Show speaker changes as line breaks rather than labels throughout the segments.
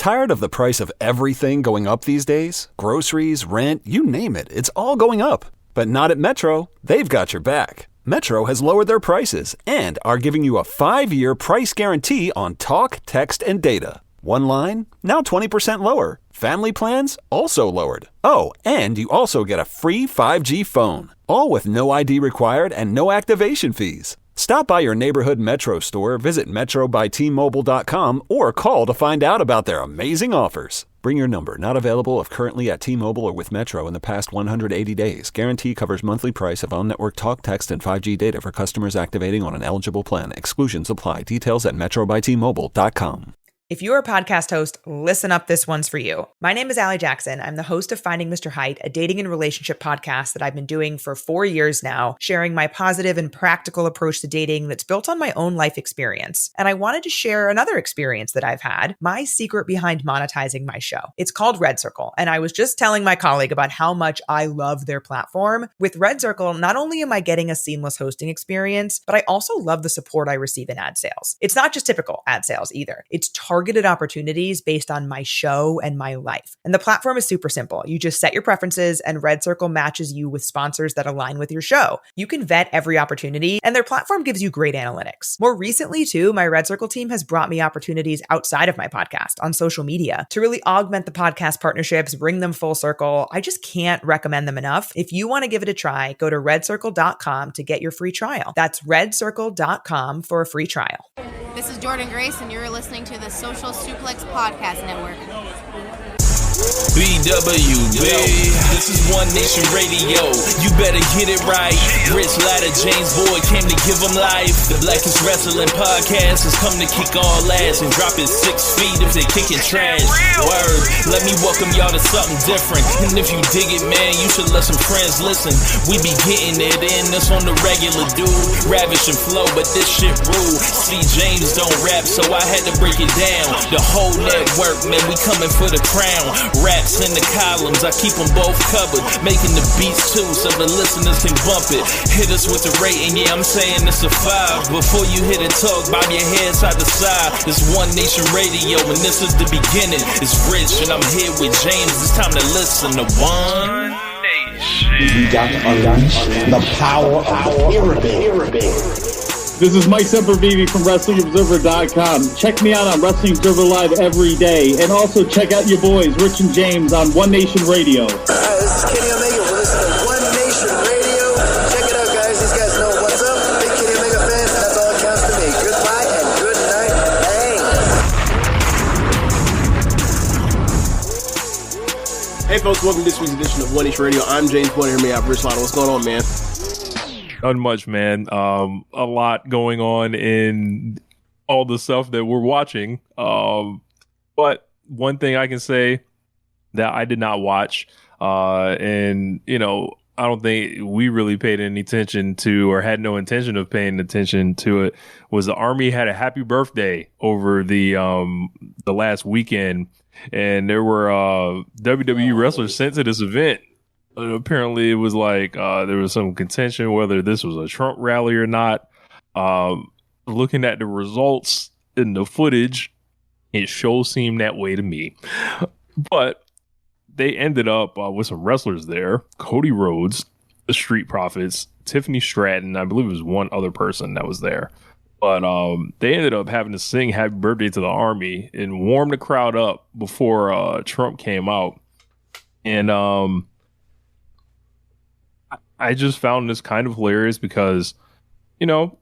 Tired of the price of everything going up these days? Groceries, rent, you name it, it's all going up. But not at Metro. They've got your back. Metro has lowered their prices and are giving you a 5-year price guarantee on talk, text, and data. One line, now 20% lower. Family plans, also lowered. Oh, and you also get a free 5G phone. All with no ID required and no activation fees. Stop by your neighborhood Metro store, visit metrobystmobile.com, or call to find out about their amazing offers. Bring your number. Not available if currently at T-Mobile or with Metro in the past 180 days. Guarantee covers monthly price of on-network talk, text, and 5G data for customers activating on an eligible plan. Exclusions apply. Details at metrobystmobile.com.
If you're a podcast host, listen up, this one's for you. My name is Allie Jackson. I'm the host of Finding Mr. Height, a dating and relationship podcast that I've been doing for 4 years now, sharing my positive and practical approach to dating that's built on my own life experience. And I wanted to share another experience that I've had, my secret behind monetizing my show. It's called Red Circle, and I was just telling my colleague about how much I love their platform. With Red Circle, not only am I getting a seamless hosting experience, but I also love the support I receive in ad sales. It's not just typical ad sales either. It's targeted opportunities based on my show and my life. And the platform is super simple. You just set your preferences and Red Circle matches you with sponsors that align with your show. You can vet every opportunity and their platform gives you great analytics. More recently too, my Red Circle team has brought me opportunities outside of my podcast on social media to really augment the podcast partnerships, bring them full circle. I just can't recommend them enough. If you want to give it a try, go to redcircle.com to get your free trial. That's redcircle.com for a free trial.
This is Jordan Grace, and you're listening to the Social Suplex Podcast Network.
BWB, this is One Nation Radio. You better get it right. Rich Latta, James Boyd came to give them life. The Blackest Wrestling Podcast has come to kick all ass and drop it 6 feet if they kicking trash. Word, let me welcome y'all to something different. And if you dig it, man, you should let some friends listen. We be getting it in, this on the regular, dude. Ravish and flow, but this shit rude. See, James don't rap, so I had to break it down. The whole network, man, we coming for the crown. Raps in the columns, I keep them both covered. Making the beats too, so the listeners can bump it. Hit us with the rating, yeah, I'm saying it's a 5. Before you hit it, talk, bob your head side to side. It's One Nation Radio, and this is the beginning. It's Rich, and I'm here with James. It's time to listen to One Nation.
We got to unleash the power of the pyramid.
This is Mike Sempervive from WrestlingObserver.com. Check me out on Wrestling Observer Live every day. And also check out your boys, Rich and James, on One Nation Radio.
This is Kenny Omega. We're listening to One Nation Radio. Check it out, guys. These guys know what's up. Big Kenny Omega fans, that's all that counts to me. Goodbye and good night. Bang.
Hey, folks. Welcome to this week's edition of One Nation Radio. I'm James Boyd. Here we have Rich Latta. What's going on, man?
Not much, man. A lot going on in all the stuff that we're watching. But one thing I can say that I did not watch, and, you know, I don't think we really paid any attention to, or had no intention of paying attention to it, was the Army had a happy birthday over the last weekend, and there were WWE wrestlers sent to this event. Apparently, it was like there was some contention whether this was a Trump rally or not. Looking at the results in the footage, it sure seemed that way to me. But they ended up with some wrestlers there. Cody Rhodes, the Street Profits, Tiffany Stratton, I believe it was one other person that was there. But they ended up having to sing Happy Birthday to the Army and warm the crowd up before Trump came out. And I just found this kind of hilarious because, you know,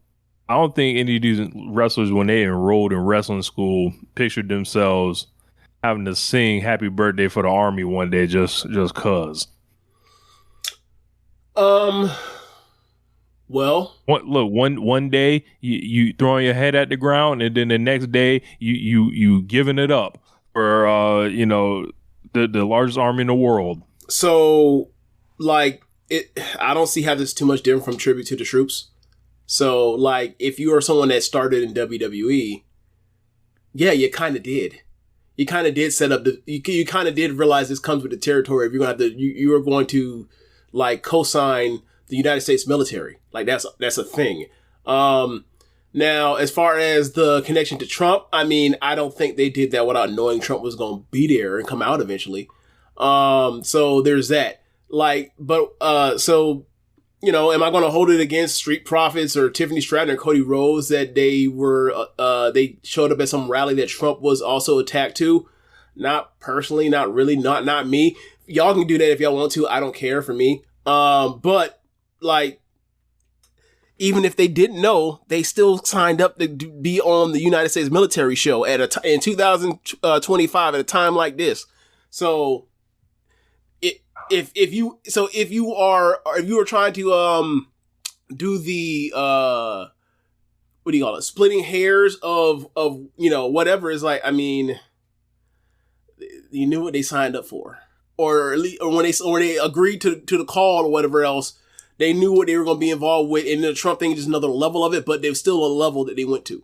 I don't think any of these wrestlers, when they enrolled in wrestling school, pictured themselves having to sing Happy Birthday for the Army one day just cause.
Well,
one day you throwing your head at the ground, and then the next day you giving it up for you know, the largest army in the world.
So, like, I don't see how this is too much different from Tribute to the Troops. So, like, if you are someone that started in WWE, yeah, you kind of did. You kind of did set up you kind of did realize this comes with the territory. If you're going to have to, you are going to, like, co-sign the United States military. Like, that's a thing. Now, as far as the connection to Trump, I mean, I don't think they did that without knowing Trump was going to be there and come out eventually. So there's that. Like, but, so, you know, am I going to hold it against Street Profits or Tiffany Stratton or Cody Rhodes that they were, they showed up at some rally that Trump was also attacked to? Not personally, not really, not me. Y'all can do that if y'all want to. I don't care for me. But like, even if they didn't know, they still signed up to be on the United States military show in 2025 at a time like this. So if you were trying to do the what do you call it, splitting hairs of you know, whatever, is like, I mean, you knew what they signed up for, or at least, or when they agreed to the call or whatever else. They knew what they were going to be involved with, and the Trump thing is just another level of it, but there was still a level that they went to.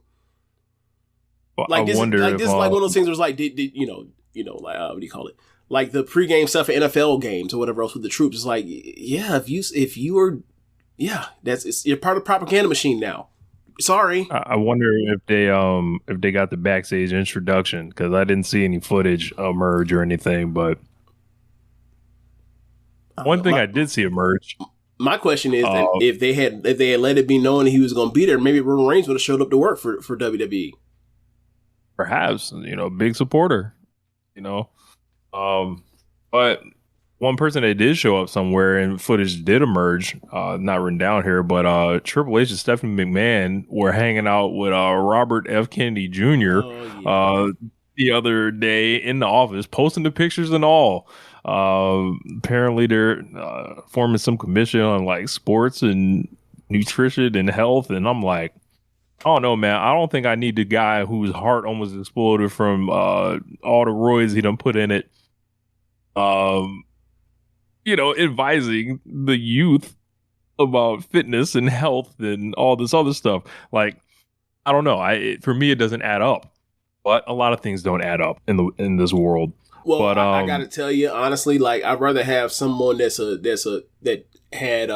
Well,
like, this is like one of those things where it's like, did you know, like, what do you call it? Like the pregame stuff at NFL games or whatever else with the troops. It's like, yeah, if you were, yeah, you're part of the propaganda machine now. Sorry.
I wonder if they got the backstage introduction, because I didn't see any footage emerge or anything, but one thing I did see emerge.
My question is that if they had let it be known that he was going to be there, maybe Roman Reigns would have showed up to work for WWE.
Perhaps, you know, big supporter, you know. But one person that did show up somewhere and footage did emerge, not written down here, but Triple H and Stephanie McMahon were hanging out with Robert F. Kennedy Jr. The other day in the office, posting the pictures and all. Apparently they're forming some commission on like sports and nutrition and health, and I'm like, I don't know, man. I don't think I need the guy whose heart almost exploded from all the roids he done put in it. You know, advising the youth about fitness and health and all this other stuff. Like, I don't know. For me, it doesn't add up. But a lot of things don't add up in this world.
Well,
but,
I gotta tell you honestly, like, I'd rather have someone that had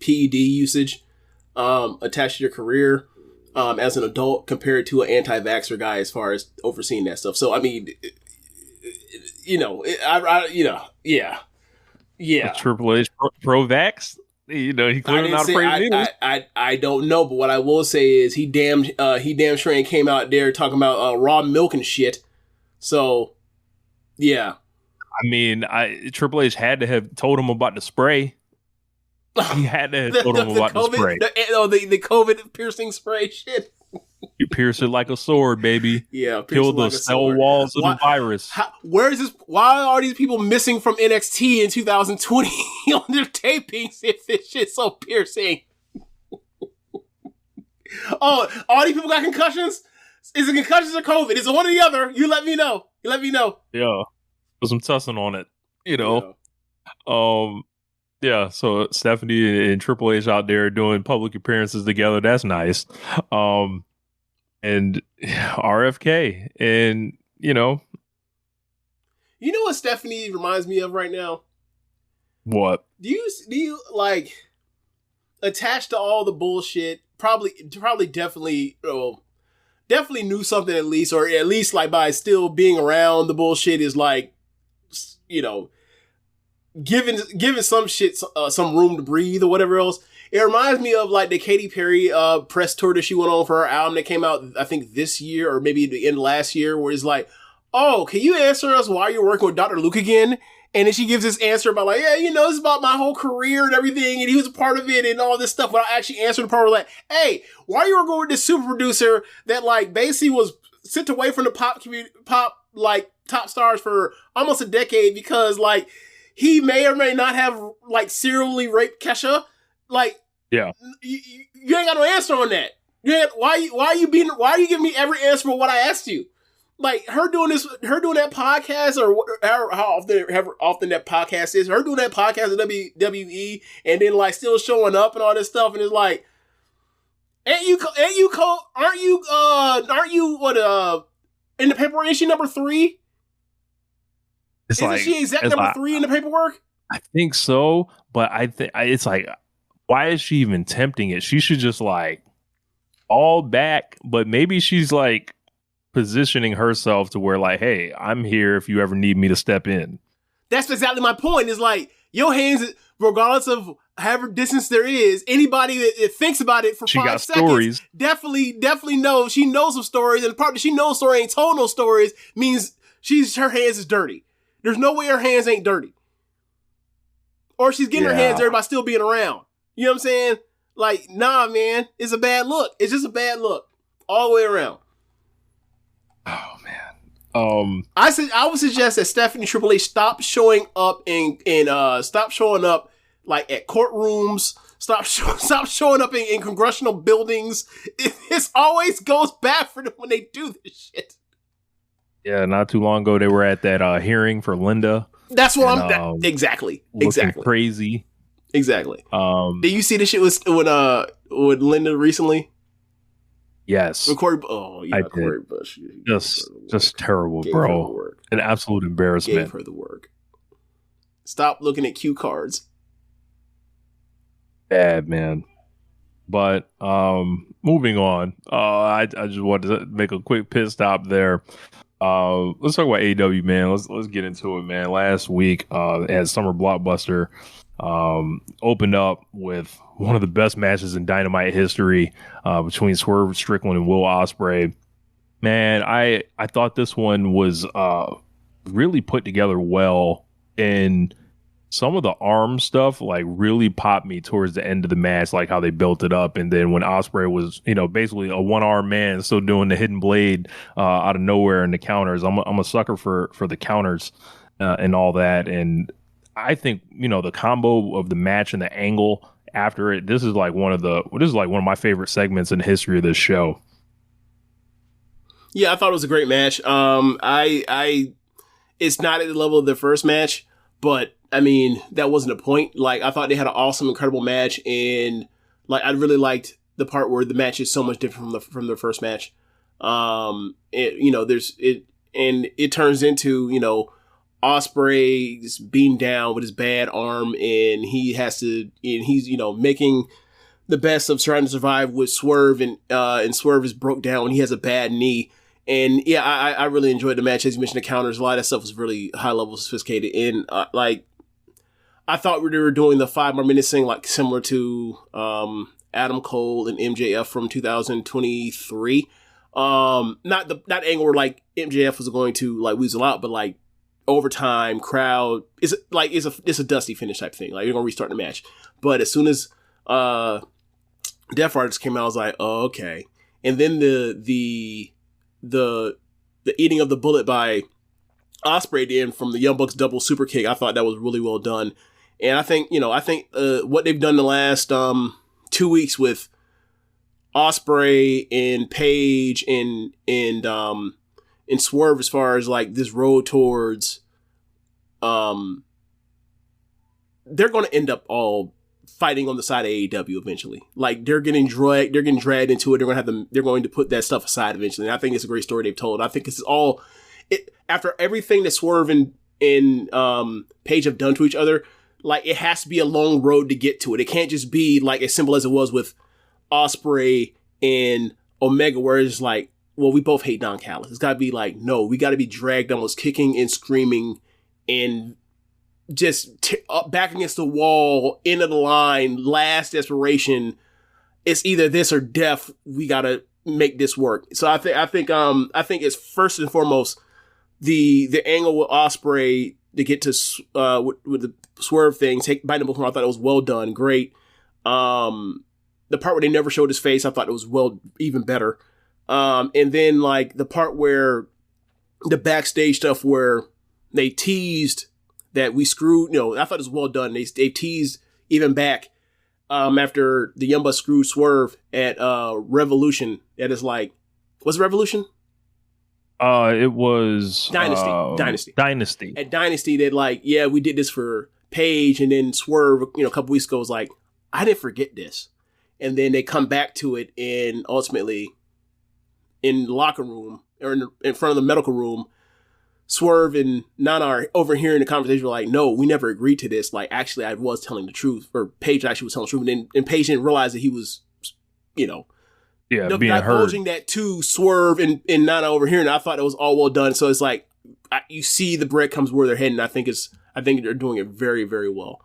PED usage attached to your career as an adult compared to an anti-vaxxer guy as far as overseeing that stuff. So I mean, you know, yeah.
Triple H pro-vax. You know, he clearly not afraid of it.
I don't know, but what I will say is he damn sure ain't came out there talking about raw milk and shit. So, yeah.
I mean, Triple H had to have told him about the spray. He had to have told him about the spray.
The COVID piercing spray shit.
You pierce it like a sword, baby.
Yeah,
kill the cell walls of the virus.
Where is this? Why are these people missing from NXT in 2020 on their tapings if this shit's so piercing? Oh, all these people got concussions? Is it concussions or COVID? Is it one or the other? You let me know.
Yeah, put some tussin on it. You know. Yeah, so Stephanie and Triple H out there doing public appearances together. That's nice. And RFK, and you know
what Stephanie reminds me of right now?
What?
Do you like attached to all the bullshit? Probably definitely knew something at least, or at least like by still being around the bullshit is like, you know, giving some shit some room to breathe or whatever else. It reminds me of like the Katy Perry press tour that she went on for her album that came out, I think this year or maybe the end of last year, where it's like, oh, can you answer us why you're working with Dr. Luke again? And then she gives this answer about like, yeah, you know, it's about my whole career and everything, and he was a part of it and all this stuff, without actually answering the part where like, hey, why you were going with this super producer that like basically was sent away from the pop like top stars for almost a decade because like he may or may not have like serially raped Kesha. Like,
yeah,
you ain't got no answer on that. Why are you giving me every answer for what I asked you? Like her doing that podcast, or how often that podcast is. Her doing that podcast at WWE, and then like still showing up and all this stuff, and it's like, aren't you what in the paperwork? Is she number 3? Isn't she exact number 3 in the paperwork?
I think so, but I think it's like, why is she even tempting it? She should just like all back, but maybe she's like positioning herself to where like, hey, I'm here if you ever need me to step in.
That's exactly my point. Is like your hands, regardless of however distance there is, anybody that thinks about it for
she
5
got
seconds
stories.
definitely knows. She knows some stories, and the part that she knows story ain't told no stories means her hands is dirty. There's no way her hands ain't dirty. Or she's getting her hands dirty by still being around. You know what I'm saying? Like, nah, man, it's a bad look. It's just a bad look all the way around.
Oh man.
I would suggest that Stephanie Triple H stop showing up stop showing up like at courtrooms. Stop showing up in congressional buildings. It always goes bad for them when they do this shit.
Yeah, not too long ago they were at that hearing for Linda.
That's what exactly
crazy.
Exactly. Did you see the shit with Linda recently?
Yes.
With Corey Bush.
Just terrible, bro. An absolute embarrassment.
Gave her the work. Stop looking at cue cards.
Bad, man. But moving on. I just wanted to make a quick pit stop there. Let's talk about AEW, man. Let's get into it, man. Last week, at Summer Blockbuster, opened up with one of the best matches in Dynamite history, between Swerve Strickland and Will Ospreay. Man, I thought this one was really put together well, and some of the arm stuff like really popped me towards the end of the match, like how they built it up. And then when Ospreay was, basically a one-arm man still doing the hidden blade out of nowhere in the counters. I'm a sucker for the counters and all that. And I think, the combo of the match and the angle after it, this is like one of my favorite segments in the history of this show.
Yeah, I thought it was a great match. It's not at the level of the first match, but I mean, that wasn't the point. Like, I thought they had an awesome, incredible match, and like, I really liked the part where the match is so much different from the first match. It turns into, Ospreay's being down with his bad arm, and he's making the best of trying to survive with Swerve, and Swerve is broke down when he has a bad knee. And yeah, I really enjoyed the match. As you mentioned, the counters, a lot of that stuff was really high level, sophisticated, and I thought they were doing the 5 more minutes thing, like similar to Adam Cole and MJF from 2023. Not angle where like MJF was going to like lose a lot, but like overtime crowd it's a dusty finish type thing. Like, you're gonna restart the match. But as soon as Death Riders came out, I was like, oh, okay. And then the eating of the bullet by Ospreay then from the Young Bucks double super kick, I thought that was really well done. And I think what they've done the last 2 weeks with Ospreay and Paige and Swerve, as far as like this road towards they're going to end up all fighting on the side of AEW eventually. Like, they're getting dragged into it. They're going to put that stuff aside eventually. And I think it's a great story they've told. I think this is all after everything that Swerve and Paige have done to each other. Like, it has to be a long road to get to it. It can't just be like as simple as it was with Ospreay and Omega, where it's like, well, we both hate Don Callis. It's got to be like, no, we got to be dragged almost kicking and screaming and just back against the wall, end of the line, last desperation. It's either this or death. We got to make this work. So I think it's first and foremost the angle with Ospreay to get to with the Swerve thing, biting the book. I thought it was well done, great. The part where they never showed his face, I thought it was even better. And then like the part where the backstage stuff where they teased that we screwed, I thought it was well done. They teased even back after the Young Bucks screwed Swerve at Revolution. That is like, was it Revolution?
It was
Dynasty.
Dynasty.
At Dynasty, that like, yeah, we did this for Paige, and then Swerve, a couple weeks ago was like, I didn't forget this. And then they come back to it, and ultimately in the locker room or in front of the medical room, Swerve and Nana are overhearing the conversation. Like, no, we never agreed to this. Like, actually, I was telling the truth, or Paige actually was telling the truth. And Paige didn't realize that he was,
being
divulging
heard.
that to Swerve and Nana over here, and I thought it was all well done. So it's like you see the breadcrumbs where they're heading. I think they're doing it very, very well.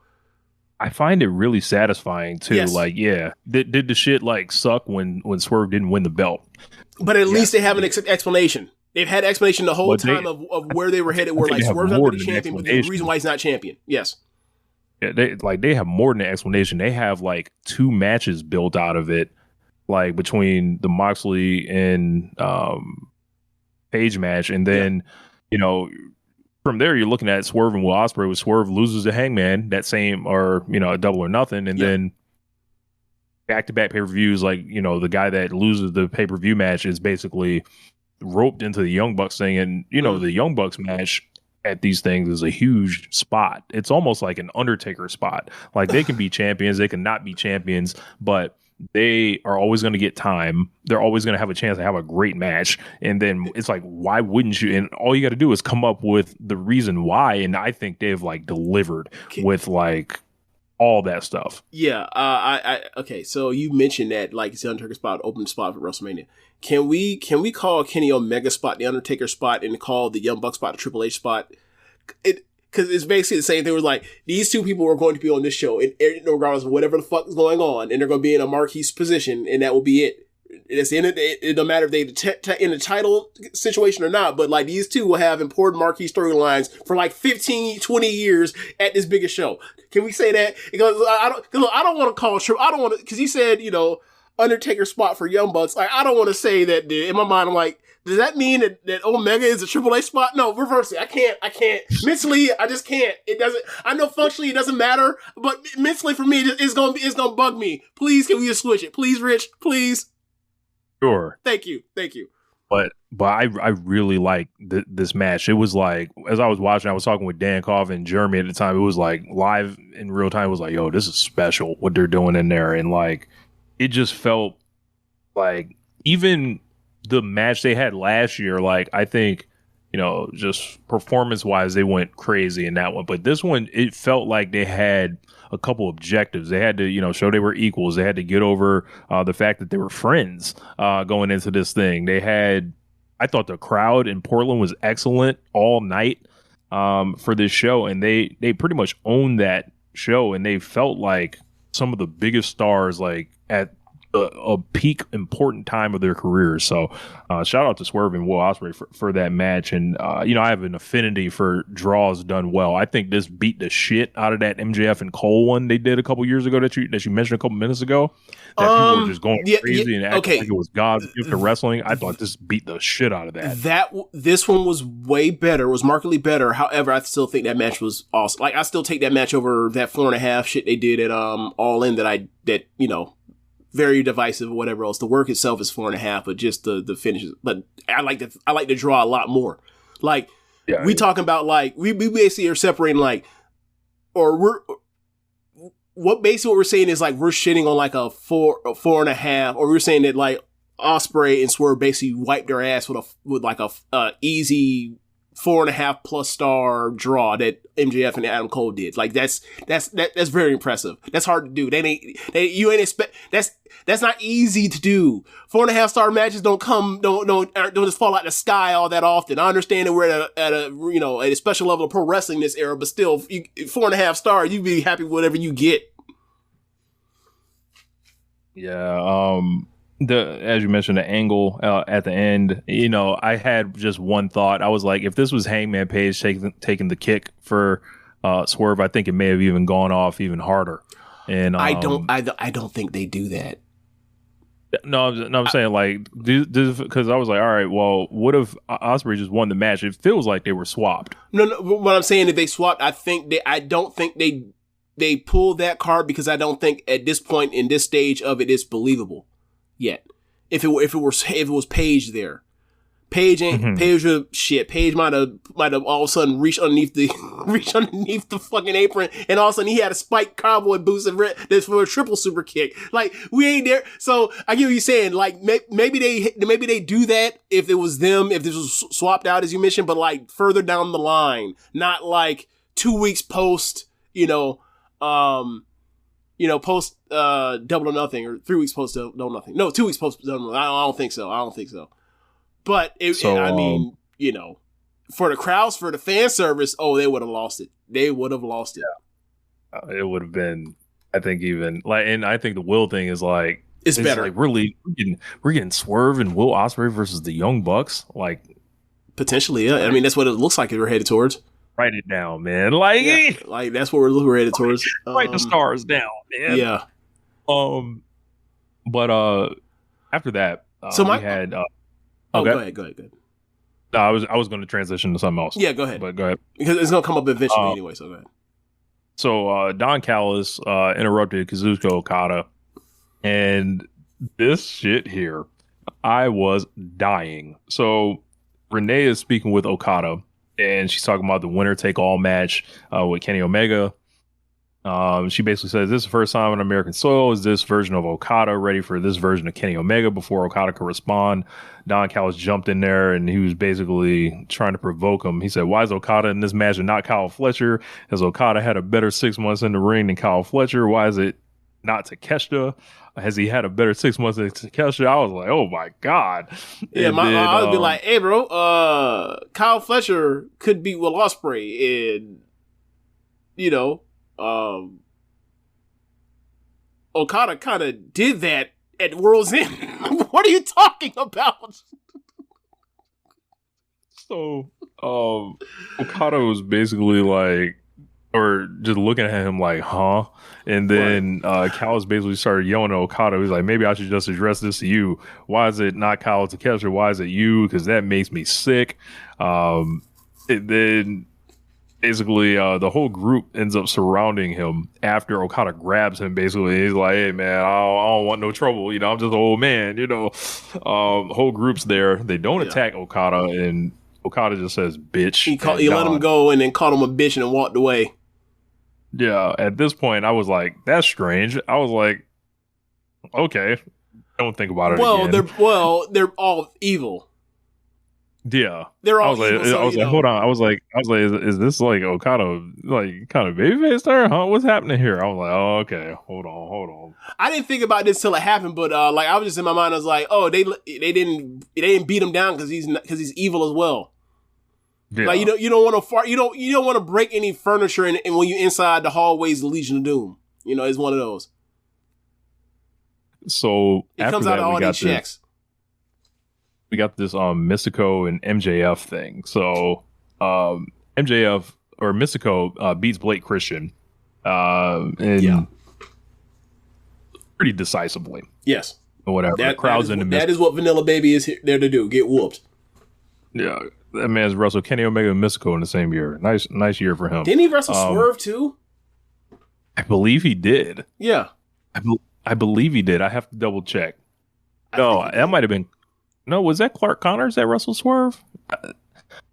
I find it really satisfying too.
Yes.
Like, did the shit like suck when Swerve didn't win the belt?
But at least they have an explanation. They've had explanation the whole time of where they were headed. Where like Swerve's not going to be champion, but there's a reason why he's not champion. Yes.
Yeah, they have more than an explanation. They have like 2 matches built out of it, like between the Moxley and Page match, and then from there you're looking at Swerve and Will Ospreay. With Swerve loses to Hangman, that same or a Double or Nothing, and then back-to-back pay-per-views, like the guy that loses the pay-per-view match is basically roped into the Young Bucks thing, and the Young Bucks match at these things is a huge spot. It's almost like an Undertaker spot. Like they can be champions, they can not be champions, but they are always going to get time. They're always going to have a chance to have a great match. And then it's like, why wouldn't you? And all you got to do is come up with the reason why. And I think they've like delivered with like all that stuff.
Yeah. Okay. So you mentioned that like it's the Undertaker spot, open spot for WrestleMania. Can we call Kenny Omega spot the Undertaker spot and call the Young Bucks spot the Triple H spot? Because it's basically the same thing. It was like these two people were going to be on this show, and regardless of whatever the fuck is going on, and they're going to be in a marquee position, and that will be it. It's the end of it. It don't matter if they in a title situation or not, but like these two will have important marquee storylines for like 15, 20 years at this biggest show. Can we say that? Because I don't want to call I don't want to, because you said Undertaker spot for Young Bucks. Like I don't want to say that. In my mind, I'm like, does that mean that Omega is a Triple H spot? No, reverse it. I can't. Mentally, I just can't. It doesn't. I know functionally it doesn't matter, but mentally for me, it's gonna bug me. Please, can we just switch it? Please, Rich. Please.
Sure.
Thank you.
But I really like this match. It was like, as I was watching, I was talking with Dan Koff and Jeremy at the time. It was like live in real time. It was like, yo, this is special what they're doing in there, and like it just felt like even the match they had last year, like I think, just performance wise, they went crazy in that one. But this one, it felt like they had a couple objectives. They had to, show they were equals. They had to get over the fact that they were friends going into this thing. I thought the crowd in Portland was excellent all night for this show. And they pretty much owned that show. And they felt like some of the biggest stars, like at a peak important time of their careers. So shout out to Swerve and Will Ospreay for that match. And I have an affinity for draws done well. I think this beat the shit out of that MJF and Cole one they did a couple years ago that you mentioned a couple minutes ago, that people were just going crazy and acting like it was God's gift to wrestling. I thought this beat the shit out of that.
This one was way better, was markedly better. However, I still think that match was awesome. Like I still take that match over that 4.5 shit they did at All In that very divisive or whatever else. The work itself is 4.5, but just the finishes. But I like to draw a lot more. Like talking about like we basically are separating like, or what we're saying is like we're shitting on like a 4.5, or we're saying that like Ospreay and Swerve basically wiped their ass with like a easy 4.5 plus star draw that MJF and Adam Cole did. Like that's very impressive. That's hard to do. You ain't expect that's not easy to do. 4.5 star matches don't just fall out the sky all that often. I understand that we're at a special level of pro wrestling this era, but still 4.5 stars, you'd be happy with whatever you get.
Yeah. As you mentioned, the angle at the end, I had just one thought. I was like, if this was Hangman Page taking the kick for Swerve, I think it may have even gone off even harder. And
I don't think they do that.
No, I'm saying like, because I was like, all right, well, what if Ospreay just won the match? It feels like they were swapped.
No. What I'm saying, if they swapped, I don't think they pulled that card, because I don't think at this point in this stage of it is believable yet. If it was Paige there, Paige ain't Paige. Shit, Paige might have all of a sudden reached underneath the fucking apron, and all of a sudden he had a spiked cowboy boots and that's for a triple super kick. Like we ain't there. So I get what you're saying. Like maybe they do that if it was them, if this was swapped out as you mentioned, but like further down the line, not like 2 weeks post. post Double or Nothing, or 3 weeks post Double or Nothing. No, 2 weeks post Double or Nothing. I don't think so. But for the crowds, for the fan service, they would have lost it. They would have lost it.
Yeah. It would have been, I think, even like, and I think the Will thing is like,
it's better.
Like we're getting Swerve and Will Ospreay versus the Young Bucks. Like,
potentially, yeah. I mean, that's what it looks like we're headed towards.
Write it down, man. Like
that's what we're headed towards.
Write the stars down, man.
Yeah.
But after that, we had.
Go ahead.
No, I was going to transition to something else.
Yeah, go ahead.
But go ahead
because it's going to come up eventually anyway. So go ahead.
So Don Callis interrupted Kazuchika Okada, and this shit here, I was dying. So Renee is speaking with Okada, and she's talking about the winner take all match with Kenny Omega. She basically says, this is the first time on American soil. Is this version of Okada ready for this version of Kenny Omega? Before Okada could respond, Don Callis jumped in there and he was basically trying to provoke him. He said, why is Okada in this match and not Kyle Fletcher? Has Okada had a better 6 months in the ring than Kyle Fletcher? Why is it not Takeshita? Has he had a better 6 months than Takeshita? I was like, oh my God.
Yeah, I would be like, hey bro, Kyle Fletcher could beat Will Ospreay, and Okada kind of did that at World's End. What are you talking about?
So, Okada was basically like, or just looking at him like, huh? And then Callis basically started yelling at Okada. He's like, maybe I should just address this to you. Why is it not Kyle Takeshita? Why is it you? Because that makes me sick. And then basically the whole group ends up surrounding him after Okada grabs him. Basically, he's like, hey man, I don't want no trouble, I'm just an old man. The whole group's there. They don't attack Okada, and Okada just says bitch.
He let him go and then called him a bitch and walked away.
Yeah, at this point I was like, that's strange. I was like, okay, don't think about it again.
They're all evil.
Yeah,
they're all.
I was like, hold on. I was like, is this like Okada, like kind of babyface there? Huh? What's happening here? I was like, oh, okay, hold on.
I didn't think about this till it happened, but like I was just in my mind. I was like, oh, they didn't beat him down because he's evil as well. Yeah. Like you don't want to fart. You don't want to break any furniture, and when you inside the hallways, of Legion of Doom. It's one of those.
So
it comes out of all these checks.
We got this Mystico and MJF thing. So MJF or Mystico beats Blake Christian pretty decisively.
Yes.
Or whatever. The crowd's in the midst.
That is what Vanilla Baby is there to do. Get whooped.
Yeah. That man's wrestled Kenny Omega and Mystico in the same year. Nice year for him.
Didn't he wrestle Swerve too?
I believe he did.
Yeah.
I believe he did. I have to double check. No, that might have been. No, was that Clark Connors that wrestled Swerve?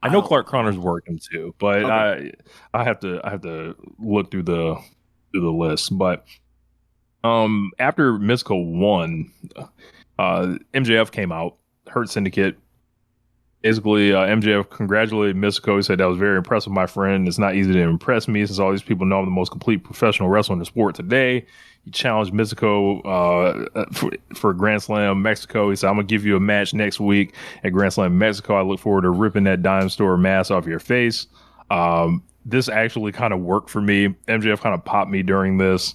I know Clark Connors worked him too, but okay. I have to look through the list. But after Mystico won, MJF came out, Hurt Syndicate. Basically, MJF congratulated Mystico. He said, that was very impressive, my friend. It's not easy to impress me since all these people know I'm the most complete professional wrestler in the sport today. He challenged Mystico for Grand Slam Mexico. He said, I'm going to give you a match next week at Grand Slam Mexico. I look forward to ripping that dime store mask off your face. This actually kind of worked for me. MJF kind of popped me during this.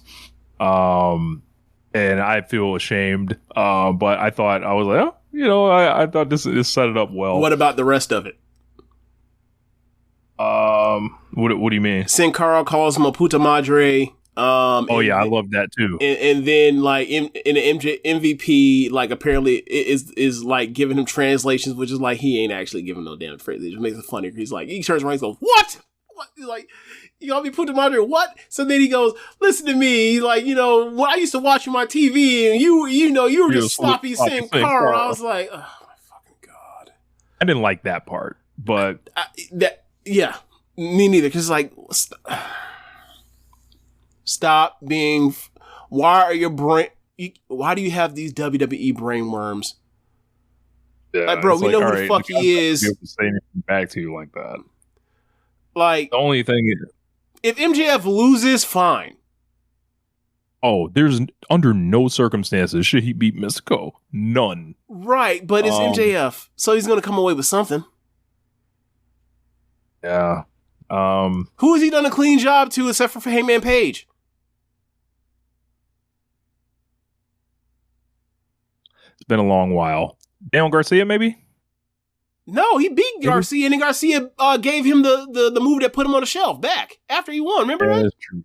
And I feel ashamed. But I thought, I was like, oh, I thought this set it up well.
What about the rest of it?
What do you mean?
Sin Cara calls him a puta madre.
I love that too.
And then like in the MVP, like apparently is like giving him translations, which is like he ain't actually giving no damn translation. It just makes it funny. He's like, he turns around and goes, "What? He's like, you gonna be puta madre? What?" So then he goes, "Listen to me." He's like, when I used to watch you on my TV, and you were just sloppy Sin Cara. I was like, oh my fucking god.
I didn't like that part, but
me neither. Because like. Stop being. Why do you have these WWE brain worms?
Yeah,
like, bro, we know who the fuck he is.
Be able to say anything back to you like that.
Like
the only thing is,
if MJF loses, fine.
Oh, there's under no circumstances should he beat Mystico. None.
Right, but it's MJF, so he's going to come away with something.
Yeah.
Who has he done a clean job to except for Hangman Page?
It's been a long while. Daniel Garcia, maybe?
No, he beat Garcia, and then Garcia gave him the move that put him on the shelf back after he won. Remember that?
That's true.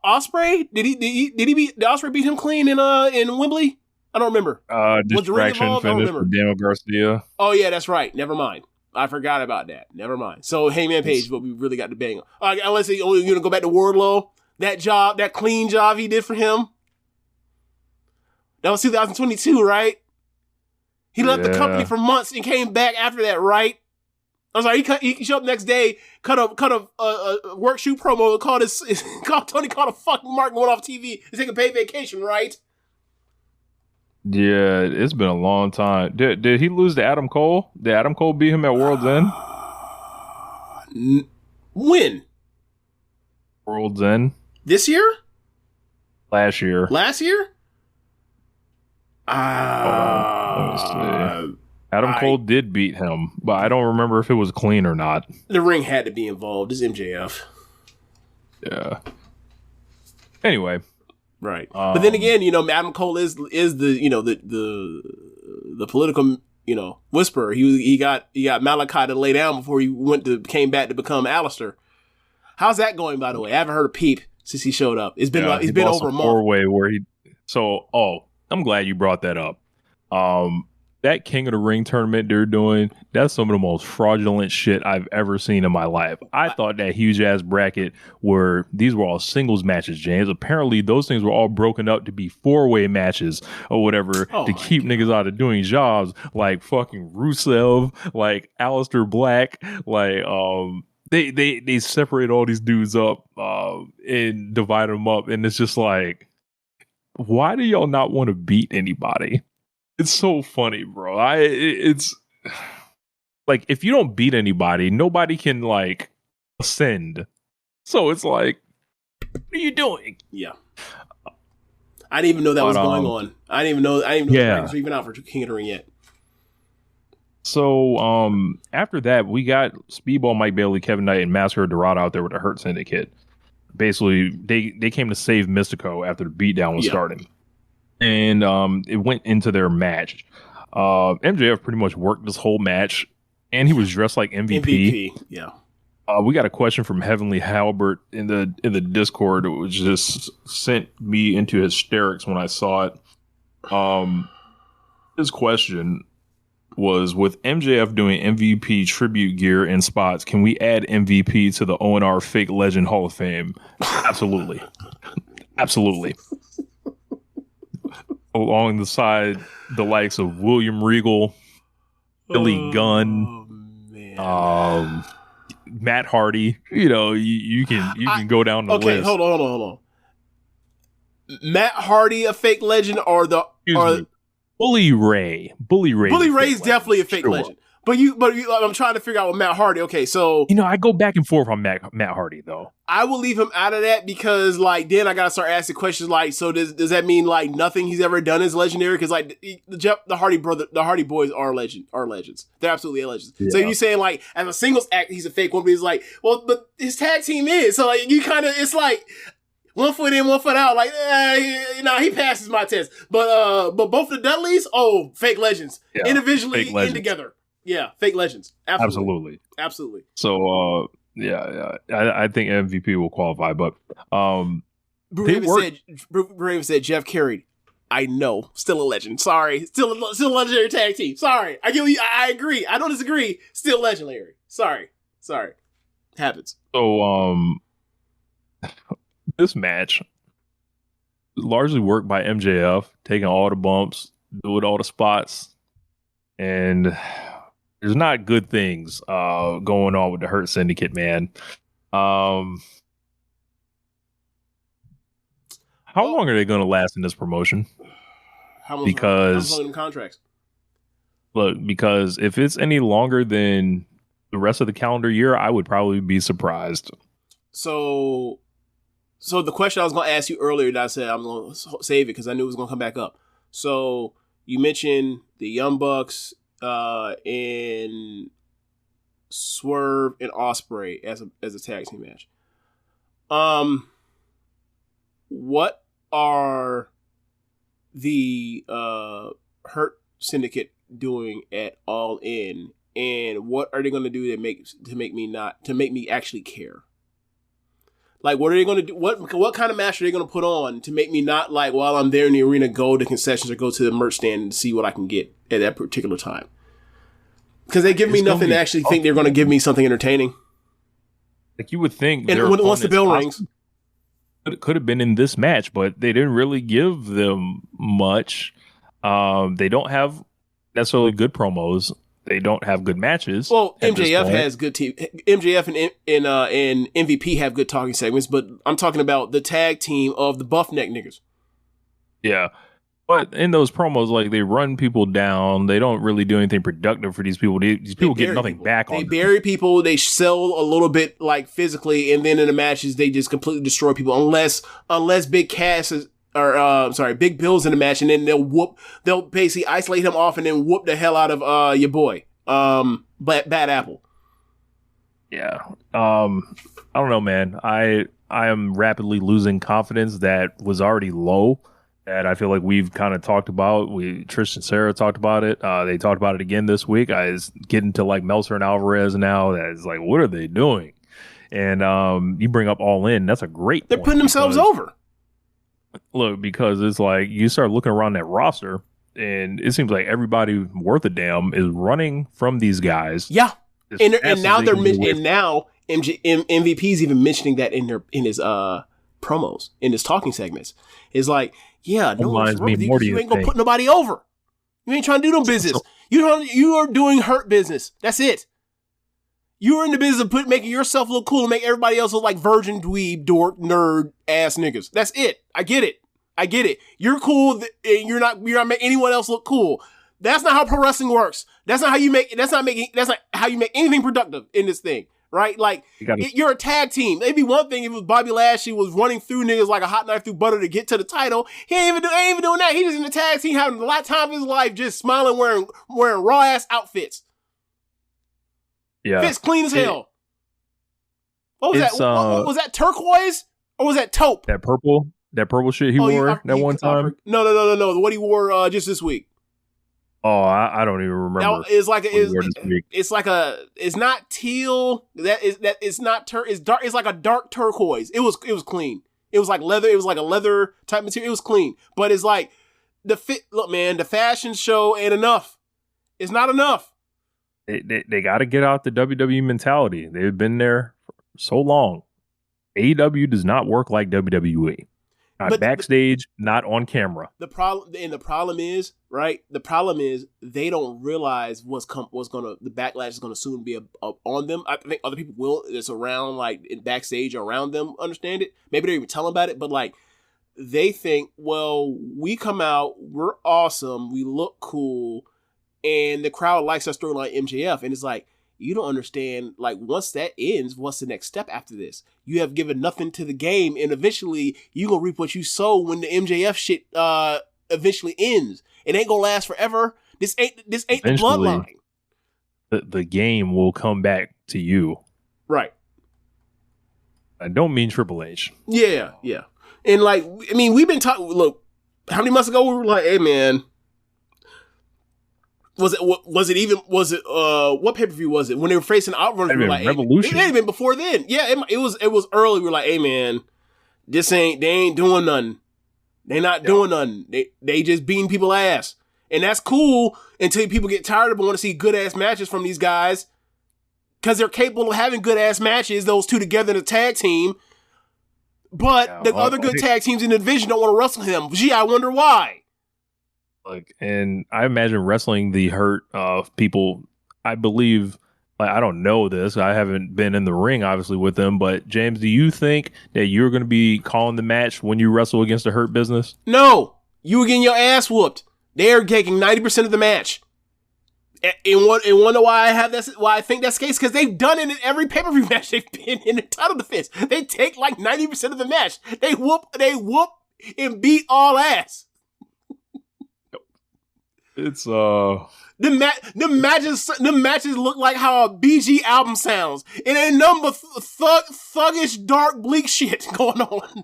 Osprey did Osprey beat him clean in Wembley? I don't remember.
Distraction finish for Daniel Garcia.
Oh yeah, that's right. Never mind. I forgot about that. Never mind. So Hangman Page is what we really got to bang on. Unless you're going to go back to Wardlow, that clean job he did for him. That was 2022, right? He left the company for months and came back after that, right? I'm sorry. He showed up next day, cut a work shoot promo, and called Tony a fucking mark and went off TV to take a paid vacation, right?
Yeah, it's been a long time. Did he lose to Adam Cole? Did Adam Cole beat him at World's End?
When?
World's End.
This year?
Last year.
Last year?
Let me see. Adam Cole did beat him, but I don't remember if it was clean or not.
The ring had to be involved. It's MJF.
Yeah. Anyway.
Right. But then again, Adam Cole is the political, whisperer. He got Malachi to lay down before he came back to become Alistair. How's that going, by the way? I haven't heard a peep since he showed up. It's been it's been over a month.
Four-way where I'm glad you brought that up. That King of the Ring tournament they're doing, that's some of the most fraudulent shit I've ever seen in my life. I thought that huge ass bracket these were all singles matches, James. Apparently those things were all broken up to be 4-way matches or whatever to keep niggas out of doing jobs like fucking Rusev, like Aleister Black, like they separate all these dudes up and divide them up, and it's just like, why do y'all not want to beat anybody? It's so funny, bro. It's like, if you don't beat anybody, nobody can like ascend. So it's like, what are you doing?
Yeah. I didn't even know that was going on. I didn't even know the was even out for King of the Ring yet.
So after that, we got Speedball, Mike Bailey, Kevin Knight, and Massacre Dorado out there with the Hurt Syndicate. Basically, they came to save Mystico after the beatdown was starting. And it went into their match. MJF pretty much worked this whole match, and he was dressed like MVP.
Yeah.
We got a question from Heavenly Halbert in the Discord, which just sent me into hysterics when I saw it. His question was, with MJF doing MVP tribute gear and spots, can we add MVP to the ONR Fake Legend Hall of Fame? Absolutely. Absolutely. Along the side, the likes of William Regal, Billy Gunn, Matt Hardy. You can go down the list.
Okay, hold on. Matt Hardy, a fake legend, or
Bully Ray? Bully
Ray's definitely a fake legend. But I'm trying to figure out what Matt Hardy. Okay, so
I go back and forth on Matt Hardy though.
I will leave him out of that because then I gotta start asking questions like, so does that mean like nothing he's ever done is legendary? Because like the Hardy boys are legends. They're absolutely legends. Yeah. So you're saying like as a singles act he's a fake one, but he's like, well, but his tag team is, so like you kind of, it's like one foot in, one foot out. Like, he passes my test. But both the Dudleys, fake legends. Yeah, individually fake legends. And together. Yeah, fake legends. Absolutely.
So, I think MVP will qualify, but
Raven said Jeff Carey. I know, still a legend. Sorry, still a legendary tag team. Sorry, I agree. I don't disagree. Still legendary. Sorry. Happens.
So, this match largely worked by MJF, taking all the bumps, doing all the spots, and there's not good things going on with the Hurt Syndicate, man. How long are they going to last in this promotion? Because
how long contracts?
Look, because if it's any longer than the rest of the calendar year, I would probably be surprised.
So So the question I was going to ask you earlier that I said I'm going to save it because I knew it was going to come back up. So you mentioned the Young Bucks and Swerve and Ospreay as a tag team match. What are the Hurt Syndicate doing at All In, and what are they going to do to make me actually care? Like, what are they going to do? What kind of match are they going to put on to make me not, like, while I'm there in the arena, go to concessions or go to the merch stand and see what I can get at that particular time? Because they give me nothing to actually think they're going to give me something entertaining.
Like, you would think.
And once the bell rings,
it could have been in this match, but they didn't really give them much. They don't have necessarily good promos. They don't have good matches.
Well, MJF has good team. MJF and MVP have good talking segments, but I'm talking about the tag team of the buff neck niggas.
Yeah. But in those promos, like, they run people down. They don't really do anything productive for these people. These people get nothing back on them.
They bury people. They sell a little bit, like, physically, and then in the matches, they just completely destroy people. Unless Big Cass is, Big Bill's in the match, and then they'll basically isolate him off and then whoop the hell out of your boy, Bad Apple.
Yeah. I don't know, man. I am rapidly losing confidence that was already low. That I feel like we've kind of talked about. Trish and Sarah talked about it. They talked about it again this week. It's getting to, like, Meltzer and Alvarez now. That's like, what are they doing? And you bring up All In. That's a great
They're putting themselves over.
Look, because it's like you start looking around that roster, and it seems like everybody worth a damn is running from these guys.
Yeah, and now MVP's even mentioning that in his promos, in his talking segments. It's like, yeah, no one's wrong with you. You ain't gonna put nobody over. You ain't trying to do no business. You are doing Hurt business. That's it. You are in the business of making yourself look cool and make everybody else look like virgin, dweeb, dork, nerd, ass niggas. That's it. I get it. You're cool, and you're not making anyone else look cool. That's not how pro wrestling works. That's not how you make anything productive in this thing, right? Like, you're a tag team. It'd be one thing if it was Bobby Lashley was running through niggas like a hot knife through butter to get to the title. He ain't even doing that. He just in the tag team having a lot of time of his life just smiling, wearing raw ass outfits.
Yeah.
Fits clean as hell. What was that? Was that turquoise or was that taupe?
That purple shit he wore one time?
No. What he wore just this week.
Oh, I don't even remember.
Now, it's not teal. It's not it's dark. It's like a dark turquoise. It was clean. It was like leather. It was like a leather type material. It was clean, but it's like the fit. Look, man, the fashion show ain't enough. It's not enough.
They got to get out the WWE mentality. They've been there for so long. AEW does not work like WWE. Not backstage, not on camera.
The problem is, right? The problem is they don't realize the backlash is gonna soon be on them. I think other people that's around, like, in backstage around them, understand it. Maybe they're even telling about it, but, like, they think, well, we come out, we're awesome, we look cool, and the crowd likes us throwing like MJF, and it's like, you don't understand, like, once that ends, what's the next step after this? You have given nothing to the game, and eventually you gonna reap what you sow when the MJF shit eventually ends. It ain't gonna last forever. This ain't the bloodline.
The game will come back to you.
Right.
I don't mean Triple H.
Yeah. And, like, I mean, we've been talking, look, how many months ago we were like, hey, man, what pay-per-view was it? When they were facing Outrunners, we were like,
Revolution.
It had been before then. Yeah, it was early. We were like, hey, man, they ain't doing nothing. They not doing nothing. They just beating people ass. And that's cool until people get tired of it and want to see good ass matches from these guys. Because they're capable of having good ass matches, those two together in a tag team. But the other good tag teams in the division don't want to wrestle him. Gee, I wonder why.
Like, and I imagine wrestling the Hurt people, I believe, like, I don't know this. I haven't been in the ring, obviously, with them. But, James, do you think that you're going to be calling the match when you wrestle against the Hurt Business?
No. You were getting your ass whooped. They're taking 90% of the match. And wonder why I think that's the case, because they've done it in every pay-per-view match they've been in the title defense. They take like 90% of the match. They whoop and beat all ass.
It's
the matches look like how a BG album sounds. It ain't number thuggish, dark, bleak shit going on.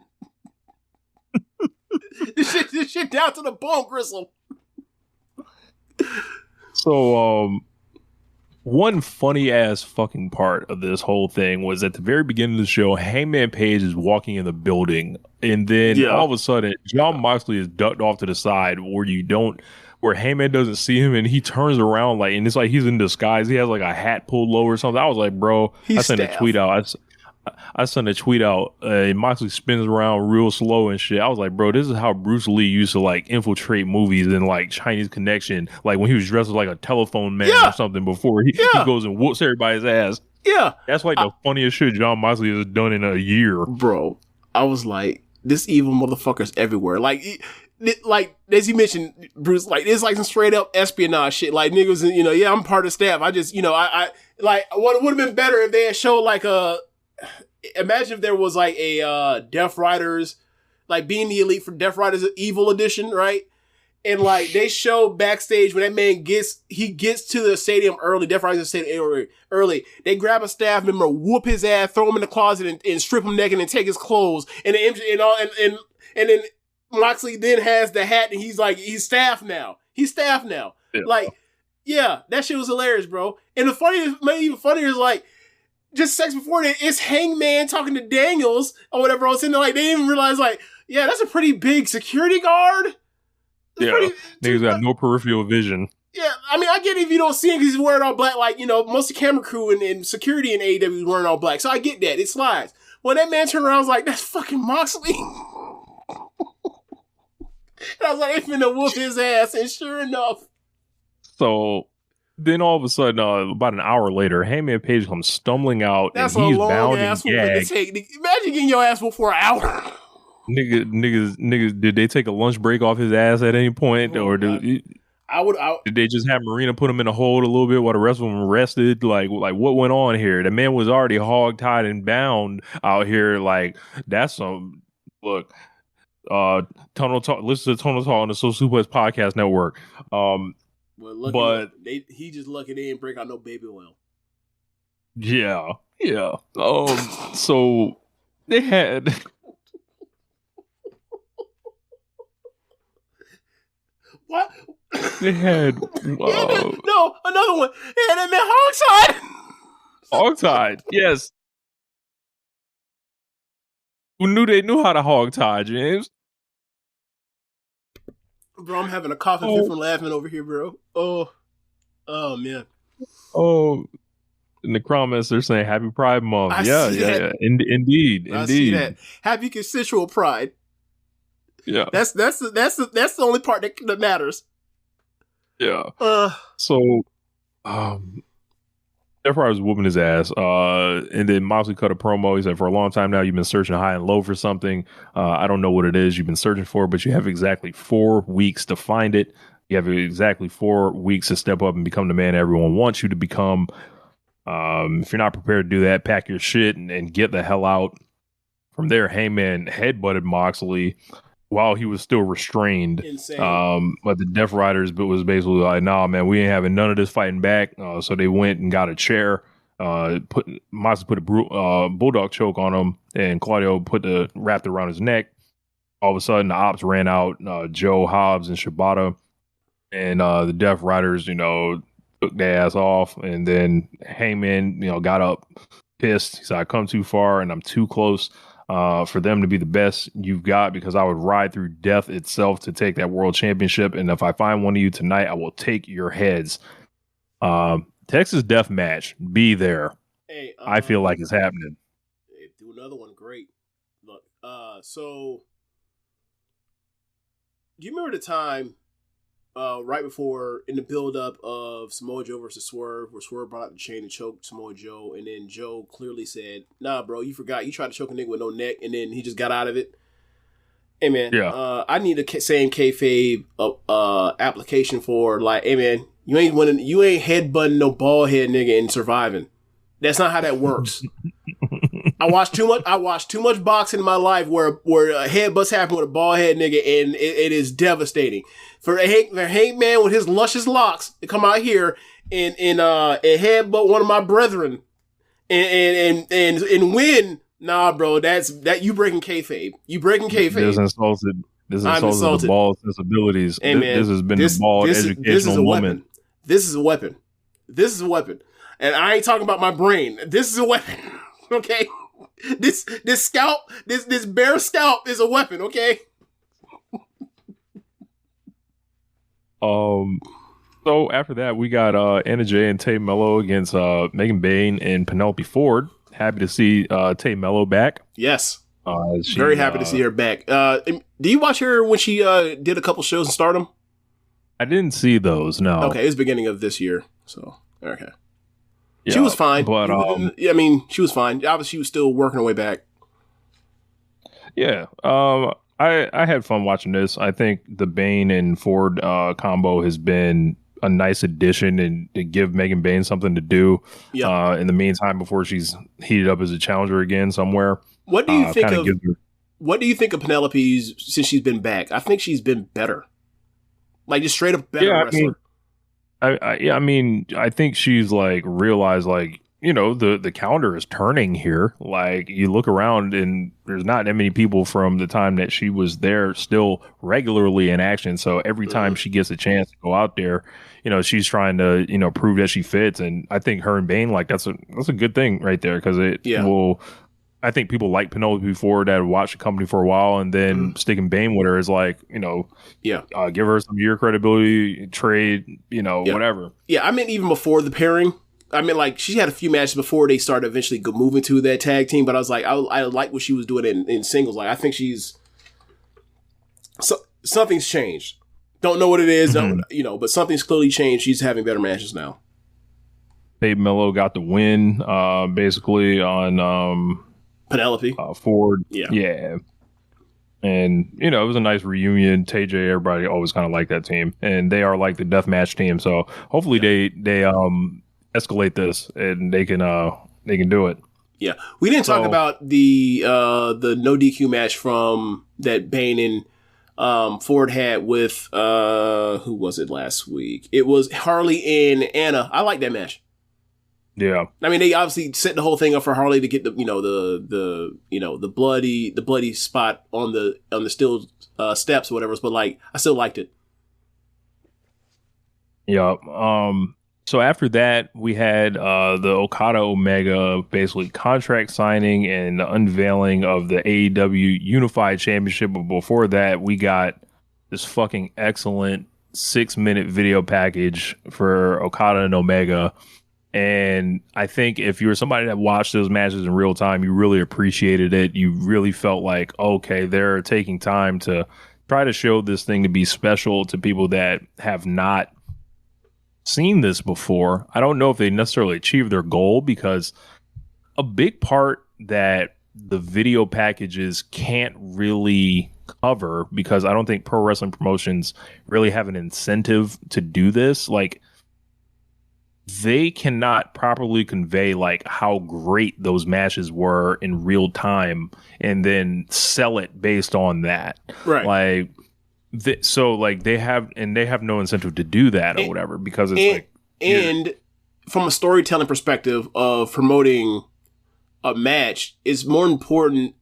This shit down to the bone gristle.
So, one funny ass fucking part of this whole thing was at the very beginning of the show, Hangman Page is walking in the building, and then all of a sudden, Jon Moxley is ducked off to the side where Heyman doesn't see him, and he turns around and it's like he's in disguise. He has like a hat pulled low or something. I was like, bro, I sent a tweet out. I sent a tweet out, and Moxley spins around real slow and shit. I was like, bro, this is how Bruce Lee used to like infiltrate movies and like Chinese Connection, like when he was dressed as like a telephone man or something before he goes and whoops everybody's ass.
Yeah.
That's like the funniest shit Jon Moxley has done in a year.
Bro, I was like, this evil motherfucker's everywhere. Like as you mentioned, Bruce, like it's like some straight up espionage shit. Like niggas, I'm part of staff. I just, I like what would have been better if they had showed like imagine if there was like a Death Riders, like Being the Elite for Death Riders Evil Edition, right? And like they show backstage when that man gets to the stadium early, Death Riders stadium early. They grab a staff member, whoop his ass, throw him in the closet, and strip him naked and take his clothes. And then Moxley then has the hat, and he's staff now. He's staff now. Yeah. Like, yeah, that shit was hilarious, bro. And the funniest, maybe even funnier is like, just seconds before that, it's Hangman talking to Daniels or whatever else, and like they didn't even realize, like, yeah, that's a pretty big security guard.
Niggas got no peripheral vision.
Yeah, I mean, I get it if you don't see him because he's wearing all black. Like, most of the camera crew and security in AEW is wearing all black, so I get that. It slides. When that man turned around, I was like, that's fucking Moxley. And I was like, they finna whoop his ass, and sure enough.
So then all of a sudden, about an hour later, Hangman Page comes stumbling out, and he's bound and gagged.
Imagine getting your ass whooped for an hour.
Niggas, did they take a lunch break off his ass at any point, or did they just have Marina put him in a hold a little bit while the rest of them rested? Like what went on here? The man was already hog-tied and bound out here. Like, that's some look. Tunnel Talk. Listen to Tunnel Talk on the Social Suplex Podcast Network.
He just lucky they didn't break out no baby oil.
Yeah. So they had.
What?
They had.
No, another one. They had that man hogtied.
Hogtied, yes. They knew how to hogtie, James.
Bro, I'm having a coughing fit from laughing over here, bro. Oh man.
Oh, in the comments they're saying Happy Pride Month. Yeah. Indeed.
I see that. Happy consensual pride.
Yeah.
That's the only part that matters.
Yeah. So, therefore I was whooping his ass. And then Moxley cut a promo. He said, for a long time now, you've been searching high and low for something. I don't know what it is you've been searching for, but you have exactly 4 weeks to find it. You have exactly 4 weeks to step up and become the man everyone wants you to become. If you're not prepared to do that, pack your shit and get the hell out. From there, Heyman headbutted Moxley while he was still restrained. Insane. But the Death Riders was basically like, nah, man, we ain't having none of this fighting back. So they went and got a chair. Moxley put a bulldog choke on him, and Claudio wrapped it around his neck. All of a sudden, the ops ran out. Joe, Hobbs, and Shibata, and the Death Riders, took their ass off. And then Heyman, got up, pissed. He said, I come too far, and I'm too close for them to be the best you've got, because I would ride through death itself to take that world championship. And if I find one of you tonight, I will take your heads. Texas Death Match, be there.
Hey,
I feel like it's happening.
Do another one, great. Look, so do you remember the time right before, in the build-up of Samoa Joe versus Swerve, where Swerve brought out the chain and choked Samoa Joe, and then Joe clearly said, nah, bro, you forgot. You tried to choke a nigga with no neck, and then he just got out of it. Hey man,
Yeah.
I need a same kayfabe application for like, hey man, you ain't headbutting no bald head nigga and surviving. That's not how that works. I watched too much boxing in my life where headbutts happen with a bald head nigga, and it is devastating. For Hank Man with his luscious locks to come out here and headbutt one of my brethren and win. Nah, bro, that you breaking kayfabe. You breaking kayfabe.
This insulted the ball sensibilities.
Hey, man,
this has been the bald educational moment.
This is a weapon. This is a weapon. And I ain't talking about my brain. This is a weapon. Okay? This scalp, this bare scalp is a weapon, okay?
So after that, we got Anna Jay and Tay Mello against Megan Bayne and Penelope Ford. Happy to see Tay Mello back.
Yes. Very happy to see her back. Do you watch her when she did a couple shows in Stardom?
I didn't see those, no.
Okay, it was beginning of this year. So, okay.
Yeah,
she was fine.
But,
I mean, she was fine. Obviously, she was still working her way back.
Yeah. I had fun watching this. I think the Bayne and Ford combo has been a nice addition and to give Megan Bayne something to do in the meantime before she's heated up as a challenger again somewhere.
What do you think of what do you think of Penelope's since she's been back? I think she's been better. Like just straight up better wrestler.
I mean, I think she's like realized like, you know, the calendar is turning here. Like you look around and there's not that many people from the time that she was there still regularly in action. So every time she gets a chance to go out there, you know, she's trying to, you know, prove that she fits. And I think her and Bayne, like that's a good thing right there because it will. I think people like Penelope Ford that have watched the company for a while, and then sticking Bayne with her is like, you know, give her some year credibility, trade, you know, whatever. Yeah,
I mean, even before the pairing, I mean, like she had a few matches before they started eventually moving to that tag team, but I was like, I like what she was doing in singles. Like, I think something's changed. Don't know what it is, you know, but something's clearly changed. She's having better matches now.
Dave Mello got the win, basically on
Penelope
Ford. Yeah. And, you know, it was a nice reunion. TJ, everybody always kind of liked that team. And they are like the deathmatch team. So hopefully they escalate this and they can do it.
Yeah. We didn't talk about the no DQ match from that Bayne and Ford had with who was it last week? It was Harley and Anna. I like that match.
Yeah,
I mean they obviously set the whole thing up for Harley to get the bloody spot on the steel steps or whatever, but like I still liked it.
Yeah. So after that we had the Okada Omega basically contract signing and the unveiling of the AEW Unified Championship. But before that, we got this fucking excellent 6-minute video package for Okada and Omega. And I think if you were somebody that watched those matches in real time, you really appreciated it. You really felt like, okay, they're taking time to try to show this thing to be special to people that have not seen this before. I don't know if they necessarily achieved their goal because a big part that the video packages can't really cover, because I don't think pro wrestling promotions really have an incentive to do this. Like, they cannot properly convey like how great those matches were in real time and then sell it based on that.
Right.
Like, they have no incentive to do that or whatever, because it's
from a storytelling perspective of promoting a match, it's more important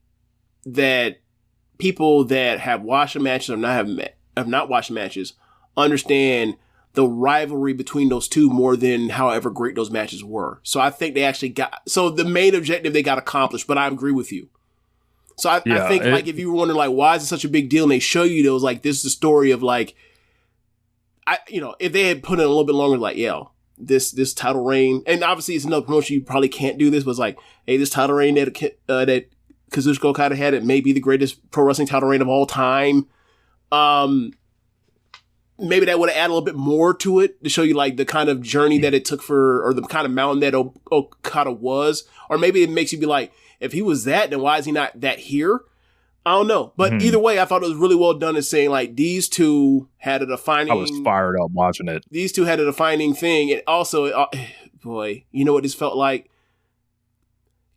that people that have watched the matches or have not watched matches understand the rivalry between those two more than however great those matches were. So I think they actually so the main objective they got accomplished, but I agree with you. So I think like if you were wondering like, why is it such a big deal? And they show you those, like, this is the story of like, if they had put in a little bit longer, like, this title reign, and obviously it's another promotion, you probably can't do this, but it's like, hey, this title reign that Kazuchika Okada had, it may be the greatest pro wrestling title reign of all time. Maybe that would have added a little bit more to it to show you like the kind of journey that it took or the kind of mountain that Okada was. Or maybe it makes you be like, if he was that, then why is he not that here? I don't know. But either way, I thought it was really well done in saying, like, these two had a defining...
I was fired up watching it.
These two had a defining thing. And also, boy, you know what this felt like?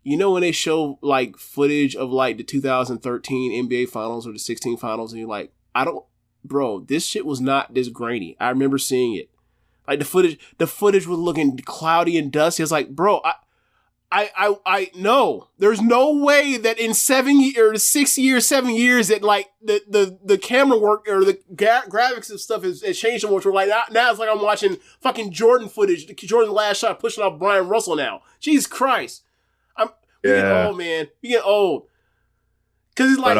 You know when they show, like, footage of, like, the 2013 NBA Finals or the 16 Finals, and you're like, bro, this shit was not this grainy. I remember seeing it. Like, the footage was looking cloudy and dusty. I was like, bro, I no, there's no way that in 7 years that like the camera work or the graphics and stuff has changed so much. We're like, now it's like I'm watching fucking Jordan footage, Jordan last shot pushing off Brian Russell now. Jesus Christ. We get old, man. We get old. Cause it's like,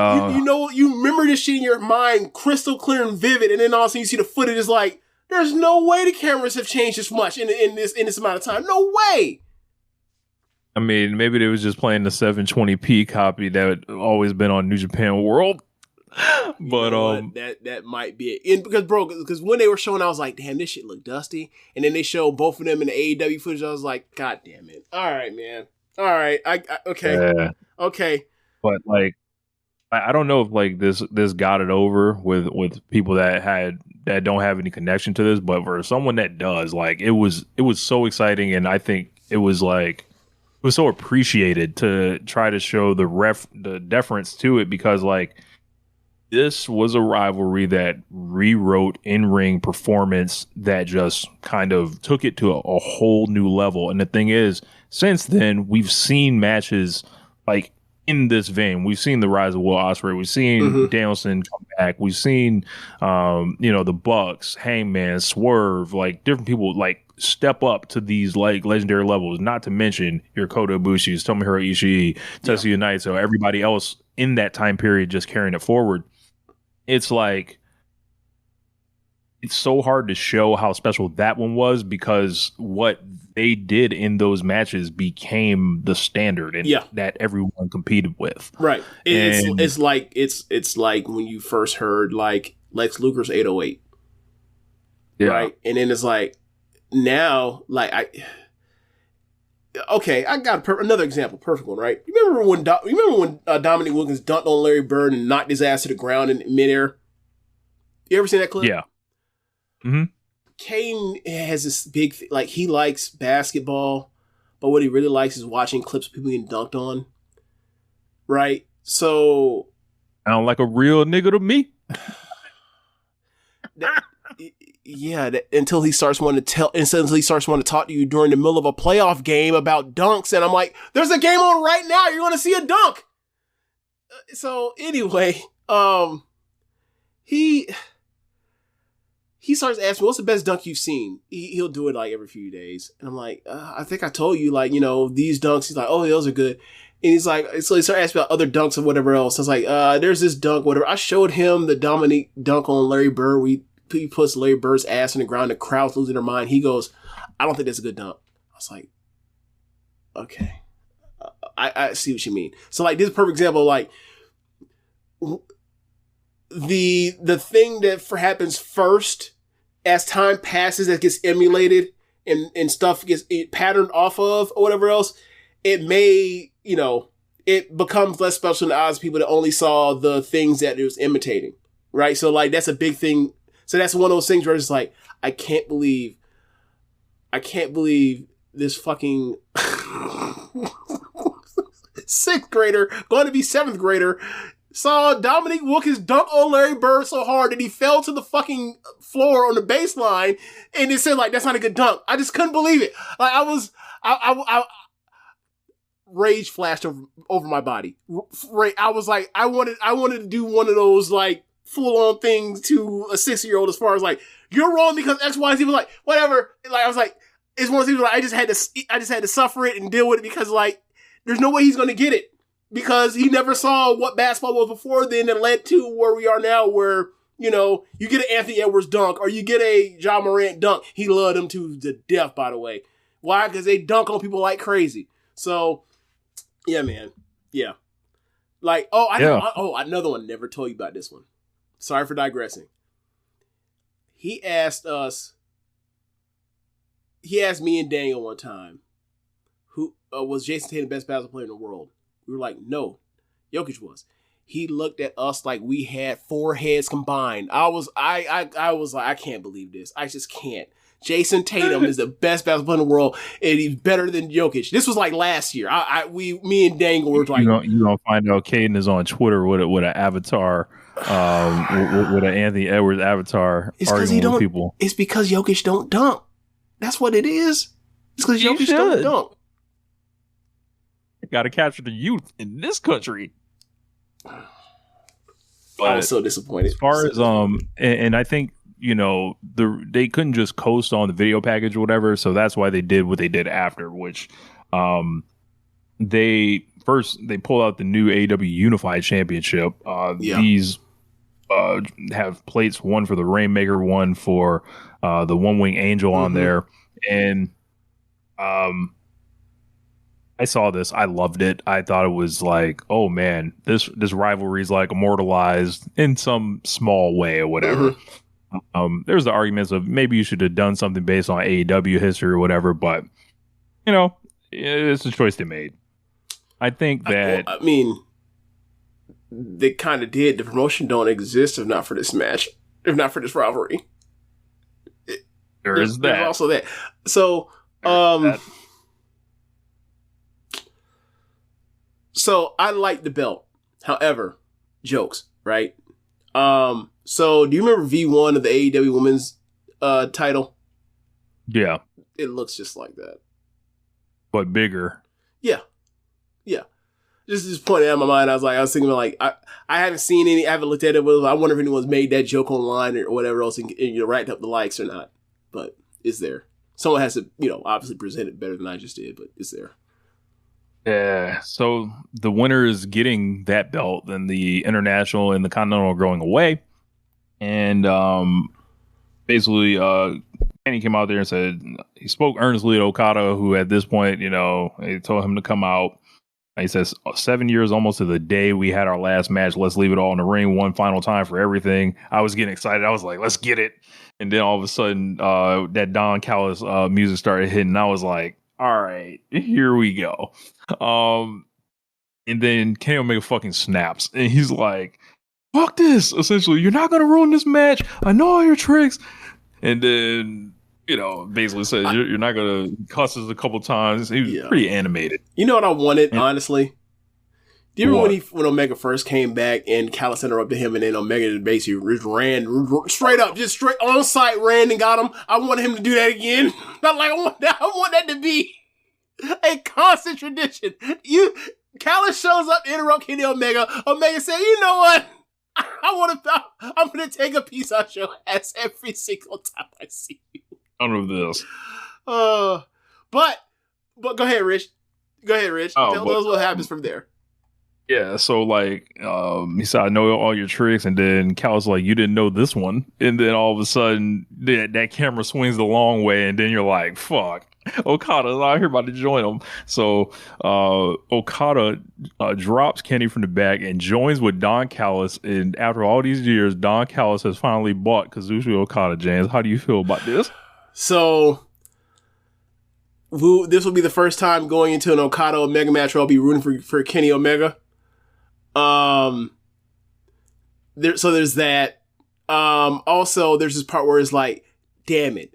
you remember this shit in your mind crystal clear and vivid. And then all of a sudden you see the footage is like, there's no way the cameras have changed this much in this amount of time. No way.
I mean, maybe they was just playing the 720p copy that had always been on New Japan World. But
that might be it. And because when they were showing, I was like, damn, this shit look dusty. And then they showed both of them in the AEW footage. I was like, God damn it. All right, man. All right. Okay.
Yeah.
Okay.
But like, I don't know if like this got it over with people that don't have any connection to this, but for someone that does, like it was so exciting, and I think it was so appreciated to try to show the deference to it, because like this was a rivalry that rewrote in-ring performance that just kind of took it to a whole new level. And the thing is, since then we've seen matches like in this vein. We've seen the rise of Will Ospreay. We've seen Danielson come back. We've seen, the Bucks, Hangman, Swerve, like different people like step up to these like legendary levels. Not to mention your Kota Ibushi's, Tomohiro Ishii, Tetsuya Naito, everybody else in that time period just carrying it forward. It's like, it's so hard to show how special that one was, because what they did in those matches became the standard and that everyone competed with.
Right. It's like when you first heard like Lex Luger's 808. Yeah. Right. And then it's like now, like I got another example, perfect one, right? You remember when Dominic Wilkins dunked on Larry Bird and knocked his ass to the ground in midair? You ever seen that clip?
Yeah. Mm-hmm.
Kane has this big like he likes basketball, but what he really likes is watching clips of people getting dunked on. Right? So
sound like a real nigga to me.
Until he starts wanting to talk to you during the middle of a playoff game about dunks, and I'm like, there's a game on right now, you're gonna see a dunk. So anyway, he starts asking me, what's the best dunk you've seen? He'll do it like every few days. And I'm like, I think I told you, like, these dunks. He's like, oh, those are good. And he's like, so he started asking about other dunks or whatever else. I was like, there's this dunk, whatever. I showed him the Dominique dunk on Larry Bird. He puts Larry Bird's ass in the ground. The crowd's losing their mind. He goes, I don't think that's a good dunk. I was like, okay. I see what you mean. So like, this is a perfect example of like, the thing that happens first, as time passes, that gets emulated and stuff gets patterned off of or whatever else, it may, it becomes less special in the eyes of people that only saw the things that it was imitating, right? So like, that's a big thing. So that's one of those things where it's like, I can't believe this fucking sixth grader, going to be seventh grader, saw Dominique Wilkins dunk on Larry Bird so hard that he fell to the fucking floor on the baseline, and it said like, that's not a good dunk. I just couldn't believe it. Like I rage flashed over my body. I was like, I wanted to do one of those like full on things to a 6-year-old, as far as like, you're wrong because X, Y, Z. Was like, whatever. Like I was like, it's one of those things like, I just had to suffer it and deal with it, because like, there's no way he's gonna get it. Because he never saw what basketball was before then that led to where we are now, where, you get an Anthony Edwards dunk or you get a Ja Morant dunk. He loved them to the death, by the way. Why? Because they dunk on people like crazy. So, yeah, man. Yeah. Like, another one. Never told you about this one. Sorry for digressing. He asked me and Daniel one time, who was Jason Tatum the best basketball player in the world? We were like, no, Jokic was. he looked at us like we had 4 heads combined. I was like, I can't believe this. I just can't. Jason Tatum is the best basketball in the world, and he's better than Jokic. This was like last year. Me and Dangle were like,
you gonna find out Caden is on Twitter with an avatar, with an Anthony Edwards avatar.
It's because people. It's because Jokic don't dunk. That's what it is. It's because Jokic don't dunk.
Got to capture the youth in this country.
I was so disappointed.
As far as and I think, you know, they couldn't just coast on the video package or whatever, so that's why they did what they did after, which they pulled out the new AEW Unified Championship. These have plates, one for the Rainmaker, one for the One Wing Angel on there, and I saw this. I loved it. I thought it was like, oh man, this rivalry is like immortalized in some small way or whatever. There's the arguments of maybe you should have done something based on AEW history or whatever, but you know, it's a choice they made. I think that
I mean, they kind of did. The promotion don't exist if not for this match, if not for this rivalry.
There's
also that. So, So I like the belt. However, jokes, right? So do you remember V1 of the AEW Women's title?
Yeah.
It looks just like that.
But bigger.
Yeah. Just pointing out in my mind, I was thinking like, I haven't seen any, I haven't looked at it, but I wonder if anyone's made that joke online or whatever else and racked up the likes or not. But it's there. Someone has to, obviously present it better than I just did, but it's there.
Yeah, so the winner is getting that belt, and the International and the Continental are going away. And basically, Kenny came out there and said he spoke earnestly to Okada, who at this point, he told him to come out. He says, 7 years almost to the day we had our last match. Let's leave it all in the ring one final time for everything. I was getting excited. I was like, let's get it. And then all of a sudden, that Don Callis music started hitting. And I was like, all right, here we go. And then Kenny Omega fucking snaps. And he's like, fuck this. Essentially, you're not going to ruin this match. I know all your tricks. And then, basically says you're not going to cuss us a couple times. He was pretty animated.
You know what I wanted, honestly? Do you remember when Omega first came back and Callis interrupted him and then Omega basically ran straight up, just straight on site, ran and got him? I want him to do that again. Not like I want that to be a constant tradition. Callis shows up to interrupt Kenny Omega. Omega said, you know what? I'm going to take a piece out your ass every single time I see you.
None of this.
But go ahead, Rich. Tell us what happens from there.
Yeah, so he said, I know all your tricks, and then Cal's like, you didn't know this one. And then all of a sudden, that camera swings the long way, and then you're like, fuck, Okada's out here about to join him. So Okada drops Kenny from the back and joins with Don Callis. And after all these years, Don Callis has finally bought Kazuchika Okada. James, how do you feel about this?
So this will be the first time going into an Okada Omega match where I'll be rooting for Kenny Omega. So there's that. Also, there's this part where it's like, damn it,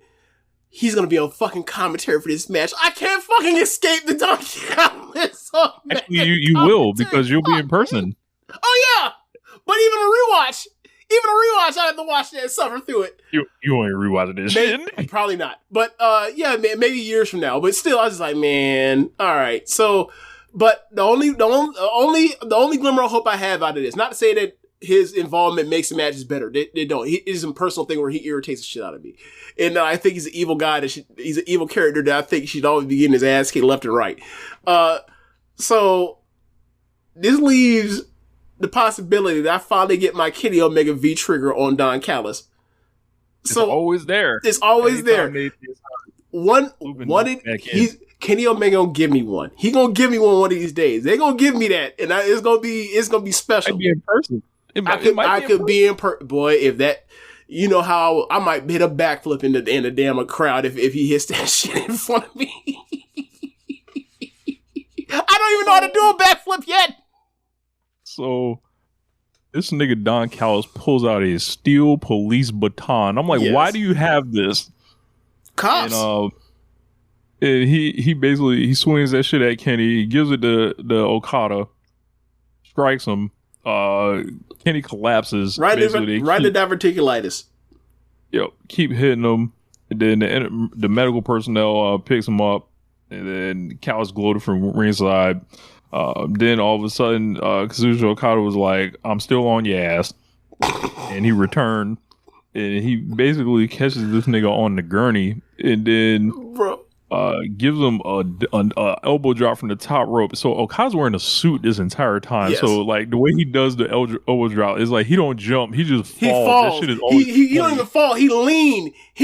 he's gonna be on fucking commentary for this match. I can't fucking escape the Don Callis.
Actually, you will, because you'll be in person.
Oh yeah, but even a rewatch, I have to watch that and suffer through it.
You ain't rewatching this shit.
Probably not. But yeah, man, maybe years from now. But still, I was just like, man, all right. So, but the only glimmer of hope I have out of this, not to say that his involvement makes the matches better. They don't. It is a personal thing where he irritates the shit out of me. And I think he's an evil guy. He's an evil character that I think should always be getting his ass kicked left and right. So this leaves the possibility that I finally get my Kenny Omega V trigger on Don Callis.
It's always there.
It's always there. Kenny Omega gonna give me one. He gonna give me one of these days. They gonna give me that, and it's gonna be special.
Might be in person.
I could be in person, boy. If that, how I might hit a backflip in the damn crowd if he hits that shit in front of me. I don't even know how to do a backflip yet.
So This nigga Don Callis pulls out a steel police baton. I'm like, why do you have this?
Cops.
And he basically he swings that shit at Kenny. He gives it to Okada, strikes him. Kenny collapses.
Right in the diverticulitis.
Yep, keep hitting him. And then the medical personnel picks him up, and then Callis gloated from ringside. Then all of a sudden, Kazuchika Okada was like, "I'm still on your ass," and he returned, and he basically catches this nigga on the gurney, and then gives him a elbow drop from the top rope. So Okada's wearing a suit this entire time.
Yes.
So like the way he does the elbow drop is like he don't jump, he just falls.
He falls.
That shit is always
he don't even fall. He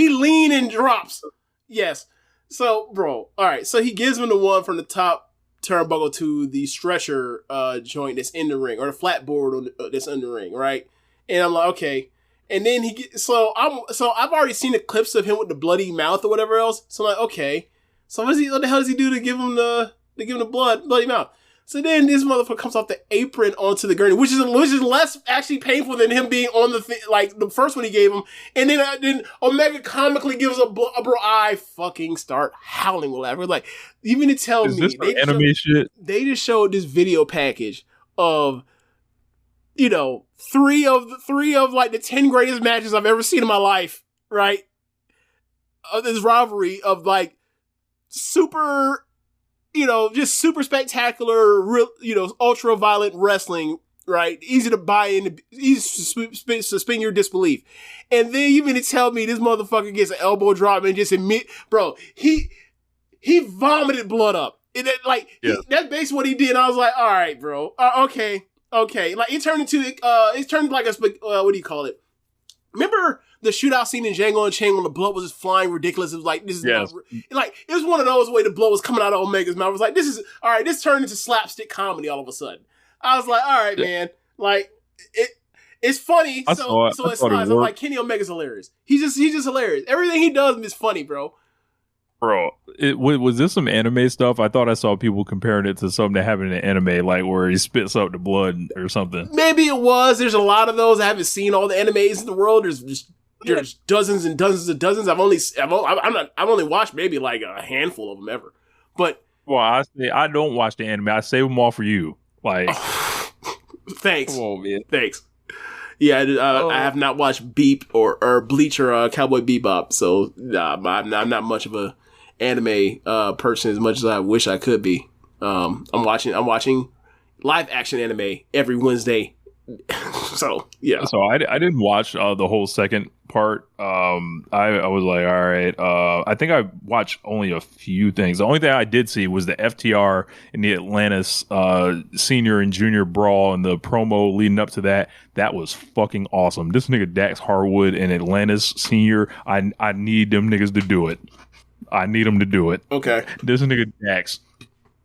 lean and drops. Yes. So bro, all right. So he gives him the one from the top turnbuckle to the stretcher joint that's in the ring, or the flat board that's in the ring, right? And I'm like, okay. And then so I've already seen the clips of him with the bloody mouth or whatever else. So I'm like, okay. So what the hell does he do to give him the bloody mouth? So then this motherfucker comes off the apron onto the gurney, which is less actually painful than him being on the thing, like the first one he gave him. And then Omega comically gives a bro. I fucking start howling with laughter. Like, even to tell
is
me,
this the anime shit?
They just showed this video package of, you know, three of like the 10 greatest matches I've ever seen in my life, right? Of this rivalry of like super, you know, just super spectacular, real, you know, ultra violent wrestling, right? Easy to buy in, easy to suspend your disbelief. And then you mean to tell me this motherfucker gets an elbow drop and just admit, bro, he vomited blood up. And that's basically what he did. I was like, all right, bro, okay. Like it turned like a what do you call it? Remember the shootout scene in Django Unchained when the blood was just flying ridiculous? It was like, this is not, like, it was one of those way the blood was coming out of Omega's mouth. I was like, this is, all right, this turned into slapstick comedy all of a sudden. I was like, all right, man. Like, it's funny. So it's nice. I'm like, Kenny Omega's hilarious. He's just hilarious. Everything he does is funny, bro.
Bro, was this some anime stuff? I thought I saw people comparing it to something that happened in anime, like where he spits out the blood or something.
Maybe it was. There's a lot of those. I haven't seen all the animes in the world. There's dozens and dozens and dozens. I've only watched maybe like a handful of them ever. But
I don't watch the anime. I save them all for you. Like,
thanks.
Come on, man.
Thanks. Yeah, I have not watched Beep or Bleach or Cowboy Bebop, so I'm not much of a anime person as much as I wish I could be. I'm watching live action anime every Wednesday. So yeah.
So I didn't watch the whole second part. I was like, all right. I think I watched only a few things. The only thing I did see was the FTR and the Atlantis senior and junior brawl and the promo leading up to that. That was fucking awesome. This nigga Dax Harwood and Atlantis senior. I need them niggas to do it. I need them to do it.
Okay.
This nigga Dax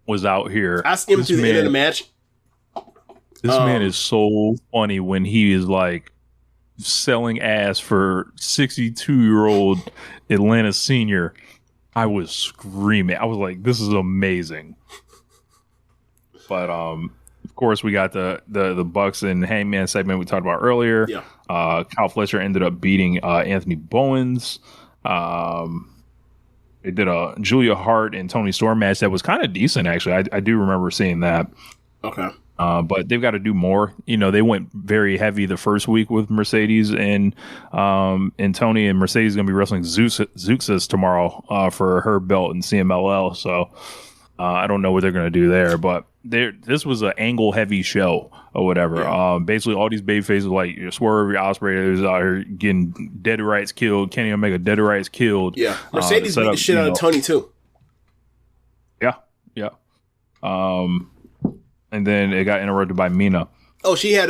was out here.
I skimmed through the end of the match.
This man is so funny when he is like selling ass for 62-year-old Atlanta senior. I was screaming. I was like, this is amazing. But of course we got the Bucks and Hangman segment we talked about earlier.
Yeah.
Kyle Fletcher ended up beating Anthony Bowens. They did a Julia Hart and Toni Storm match that was kind of decent, actually. I do remember seeing that.
Okay.
But they've got to do more. You know, they went very heavy the first week with Mercedes and Tony, and Mercedes is going to be wrestling Zeuxis tomorrow for her belt in CMLL. So I don't know what they're going to do there, but this was an angle heavy show or whatever. Yeah. Basically, all these baby faces like your Swerve, your Ospreay, is out here getting dead to rights killed. Kenny Omega dead to rights killed.
Yeah, Mercedes beat the shit out of Tony too.
Yeah. And then it got interrupted by Mina.
Oh, she had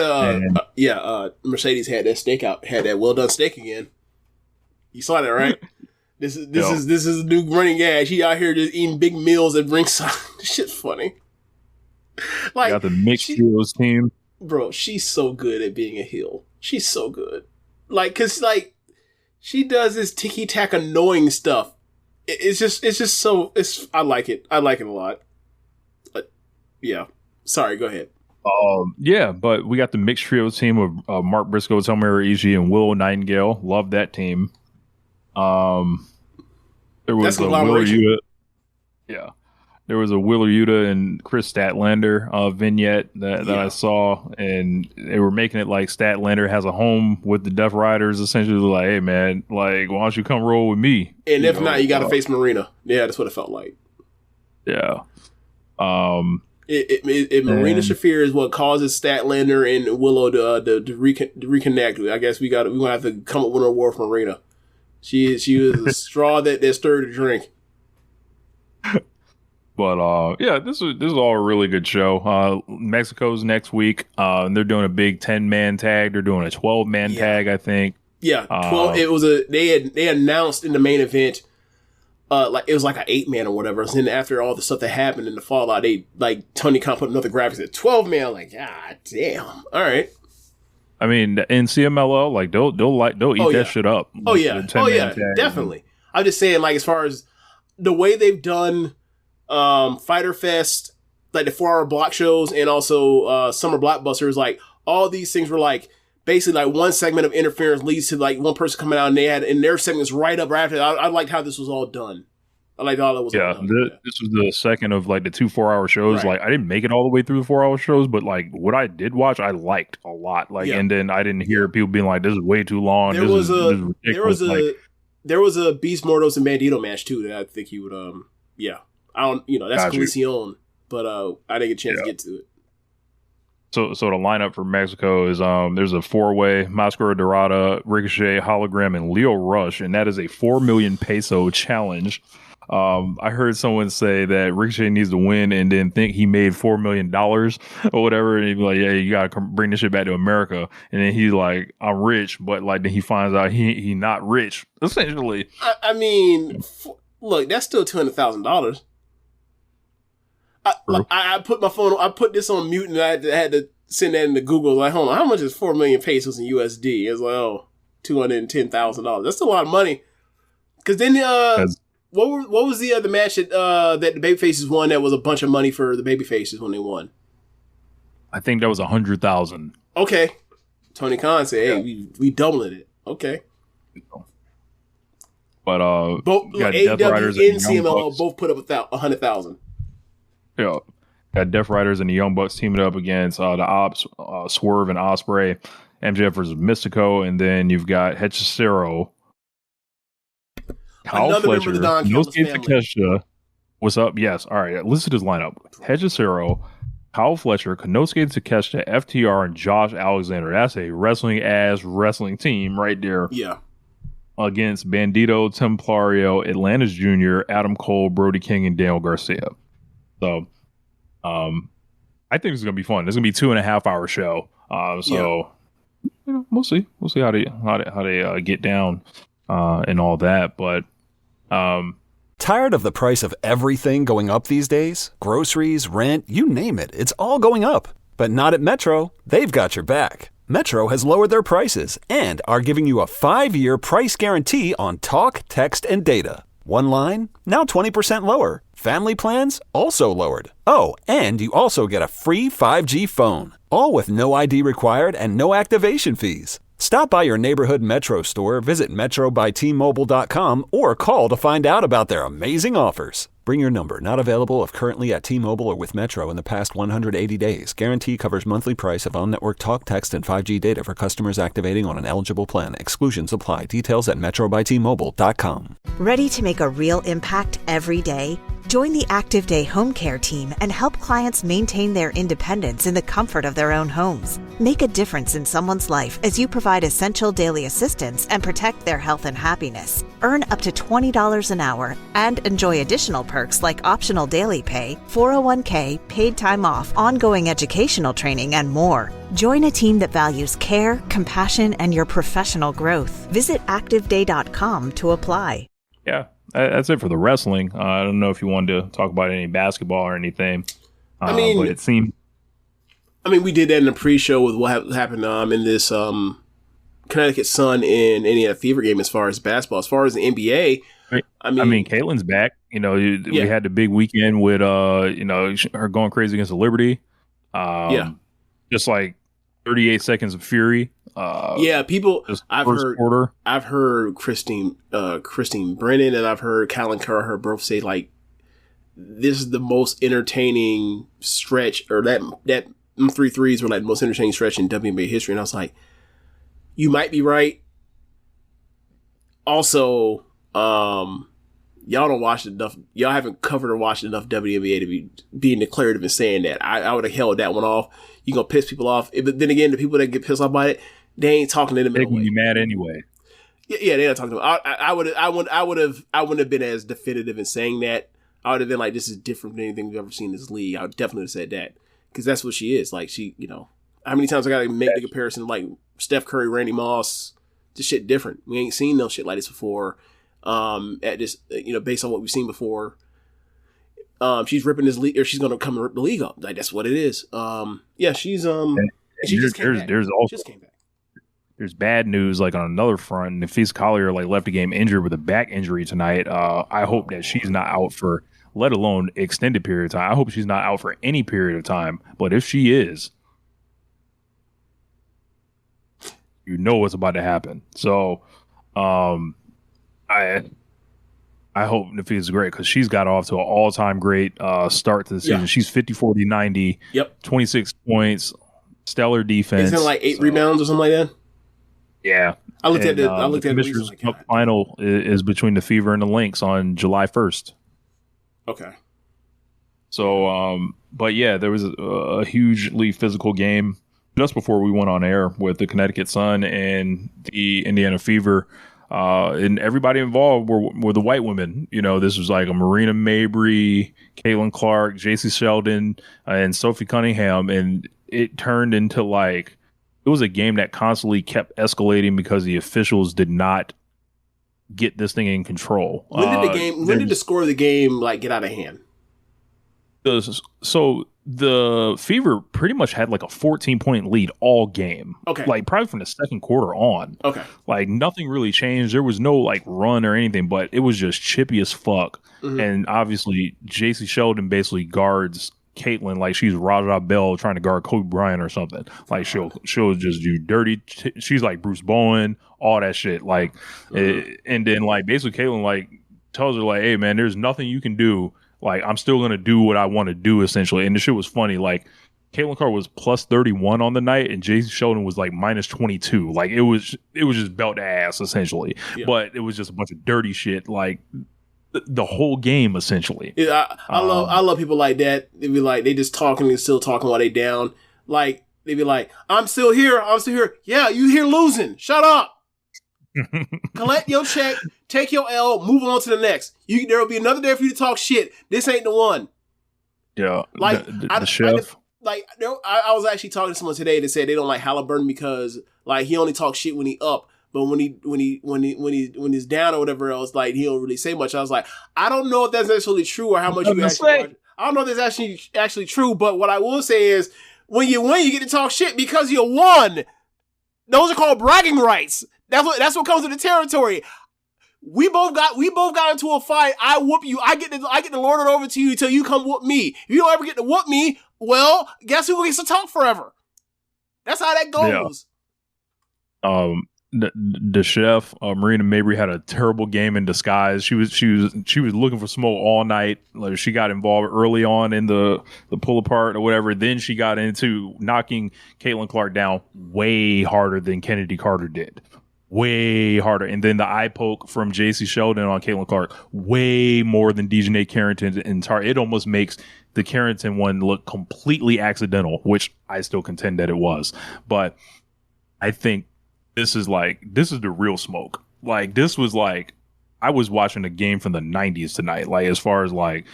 Mercedes had that steak out, had that well done steak again. You saw that, right? This is a new running gag. She out here just eating big meals at ringside. This shit's funny. Like,
got the mixed heels team.
Bro, she's so good at being a heel. She's so good. Like, cause like she does this ticky tack annoying stuff. It's just so I like it. I like it a lot. But yeah. Sorry, go ahead.
Yeah, but we got the mixed trio team of Mark Briscoe, Tomohiro Ishii, and Willow Nightingale. Love that team. There was a Willer Yuta. Yeah. There was a Willer Yuta and Chris Statlander vignette that I saw, and they were making it like Statlander has a home with the Death Riders, essentially like, hey man, like, why don't you come roll with me?
And if not, you got to face Marina. Yeah, that's what it felt like.
Yeah.
Marina Shafir is what causes Statlander and Willow to reconnect. I guess we're gonna have to come up with a war for Marina. She was the straw that stirred the drink.
But this is all a really good show. Mexico's next week. They're doing a big 10-man tag. They're doing a 12-man tag, I think. Yeah, 12.
It was they announced in the main event, like it was like an 8-man or whatever. And then after all the stuff that happened in the fallout, they like Tony Khan put another graphic at 12-man. Like, god damn. All right.
I mean, in CMLL, like they'll eat that shit up.
Oh yeah, definitely. I'm just saying, like, as far as the way they've done Fyter Fest, like the 4-hour block shows, and also Summer Blockbusters, like all these things were like basically like one segment of interference leads to like one person coming out, and their segments right up right after. I liked how this was all done. I liked how it was.
Yeah, this was the second of like the 2 4-hour shows. Right. Like I didn't make it all the way through the 4-hour shows, but like what I did watch, I liked a lot. Like, and then I didn't hear people being like, "This is way too long." There was a
Beast Mortos and Bandito match too that I think he would I don't, that's Coalición, but I didn't get a chance to get to it.
So the lineup for Mexico is there's a 4-way: Mascara Dorada, Ricochet, Hologram, and Leo Rush, and that is a 4 million peso challenge. I heard someone say that Ricochet needs to win and then think he made $4 million or whatever, and he'd be like, "Yeah, you gotta come bring this shit back to America." And then he's like, "I'm rich," but like then he finds out he not rich. Essentially,
I mean, look, that's still $200,000. I put my phone. I put this on mute, and I had to send that into Google. Like, hold on, how much is 4 million pesos in USD? It's like, $210,000. That's a lot of money. Because then, what was the other match that the babyfaces won? That was a bunch of money for the babyfaces when they won.
I think that was 100,000.
Okay, Tony Khan said, "Hey, we doubling it." Okay,
but
both AEW and CMLL both put up 100,000.
Yeah, got Death Riders and the Young Bucks teaming up against the Ops, Swerve and Ospreay, MJF versus Mystico, and then you've got Hechicero, Kyle Fletcher, Konosuke Takeshita. What's up? Yes, all right. Listen to this lineup: Hechicero, Kyle Fletcher, Konosuke Takeshita, FTR, and Josh Alexander. That's a wrestling team right there.
Yeah.
Against Bandito, Templario, Atlantis Jr., Adam Cole, Brody King, and Daniel Garcia. So, I think it's gonna be fun. It's gonna be 2.5-hour show. We'll see. We'll see how they get down and all that. But
tired of the price of everything going up these days? Groceries, rent, you name it. It's all going up. But not at Metro. They've got your back. Metro has lowered their prices and are giving you a 5-year price guarantee on talk, text, and data. One line, now 20% lower. Family plans, also lowered. Oh, and you also get a free 5G phone. All with no ID required and no activation fees. Stop by your neighborhood Metro store, visit metrobytmobile.com, or call to find out about their amazing offers. Bring your number, not available if currently at T-Mobile or with Metro in the past 180 days. Guarantee covers monthly price of on-network talk, text, and 5G data for customers activating on an eligible plan. Exclusions apply. Details at metrobytmobile.com.
Ready to make a real impact every day? Join the Active Day Home Care team and help clients maintain their independence in the comfort of their own homes. Make a difference in someone's life as you provide essential daily assistance and protect their health and happiness. Earn up to $20 an hour and enjoy additional perks like optional daily pay, 401k, paid time off, ongoing educational training, and more. Join a team that values care, compassion, and your professional growth. Visit activeday.com to apply.
Yeah. That's it for the wrestling. I don't know if you wanted to talk about any basketball or anything. But it seemed.
We did that in the pre-show with what happened in this Connecticut Sun and Indiana Fever game as far as basketball. As far as the NBA,
Caitlin's back. We had the big weekend with her going crazy against the Liberty. just like 38 seconds of fury.
People. I've heard Christine Brennan, and I've heard Callum Kerr both say like this is the most entertaining stretch, or that 3 threes were like the most entertaining stretch in WNBA history. And I was like, you might be right. Also, y'all don't watch enough. Y'all haven't covered or watched enough WNBA to be being declarative and saying that. I would have held that one off. You gonna piss people off, but then again, the people that get pissed off by it, they ain't talking to them.
They can be mad anyway.
Yeah, they're not talking to them. I wouldn't have been as definitive in saying that. I would have been like, this is different than anything we've ever seen in this league. I would definitely have said that, because that's what she is. Like, she, how many times I gotta make the comparison like Steph Curry, Randy Moss. This shit different. We ain't seen no shit like this before. At this, based on what we've seen before. She's ripping this league, or she's gonna come and rip the league up. Like, that's what it is. She's she just came back.
There's bad news like on another front. Nafisa Collier like left the game injured with a back injury tonight. I hope that she's not out for, let alone extended period of time. I hope she's not out for any period of time. But if she is, you know what's about to happen. So, I hope Nafisa's great, because she's got off to an all-time great start to the season. Yeah. She's 50, 40, 90, 26 points, stellar defense.
Isn't it like 8 rebounds or something like that?
Yeah.
I looked at it.
The Commissioner's Cup final is between the Fever and the Lynx on July 1st.
Okay.
So, but yeah, there was a hugely physical game just before we went on air with the Connecticut Sun and the Indiana Fever. And everybody involved were the white women. This was like a Marina Mabry, Caitlin Clark, J.C. Sheldon, and Sophie Cunningham. And it turned into like, it was a game that constantly kept escalating because the officials did not get this thing in control.
When did the score of the game like get out of hand?
So the Fever pretty much had like a 14-point lead all game.
Okay.
Like probably from the second quarter on.
Okay.
Like nothing really changed. There was no like run or anything, but it was just chippy as fuck. Mm-hmm. And obviously JC Sheldon basically guards Caitlin like she's Raja Bell trying to guard Kobe Bryant or something. Like she'll just do dirty. She's like Bruce Bowen, all that shit. Like, and then like basically Caitlin like tells her like, hey man, there's nothing you can do. Like, I'm still going to do what I want to do, essentially. And the shit was funny. Like, Caitlin Clark was plus 31 on the night, and J.C. Sheldon was like minus 22. Like, it was just belt ass, essentially. Yeah. But it was just a bunch of dirty shit, like, the whole game, essentially.
Yeah, I love people like that. They be like, they just talking and still talking while they down. Like, they be like, I'm still here. Yeah, you here losing. Shut up. Collect your check, take your L, move on to the next. There will be another day for you to talk shit. This ain't the one.
Yeah,
like
the chef.
I was actually talking to someone today that said they don't like Halliburton because like he only talks shit when he up, but when he's down or whatever else, like he don't really say much. I was like, I don't know if that's necessarily true or how much you actually watch. I don't know if that's actually true, but what I will say is when you win, you get to talk shit because you won. Those are called bragging rights. That's what comes with the territory. We both got into a fight. I whoop you. I get to lord it over to you until you come whoop me. If you don't ever get to whoop me, well, guess who gets to talk forever? That's how that goes.
Yeah. The chef, Marina Mabry, had a terrible game in disguise. She was looking for smoke all night. Like, she got involved early on in the pull apart or whatever. Then she got into knocking Caitlin Clark down way harder than Kennedy Carter did. Way harder. And then the eye poke from J.C. Sheldon on Caitlin Clark, way more than Dejanay Carrington's entire. It almost makes the Carrington one look completely accidental, which I still contend that it was. But I think this is the real smoke. Like, this was like, I was watching a game from the 90s tonight. Like, as far as like,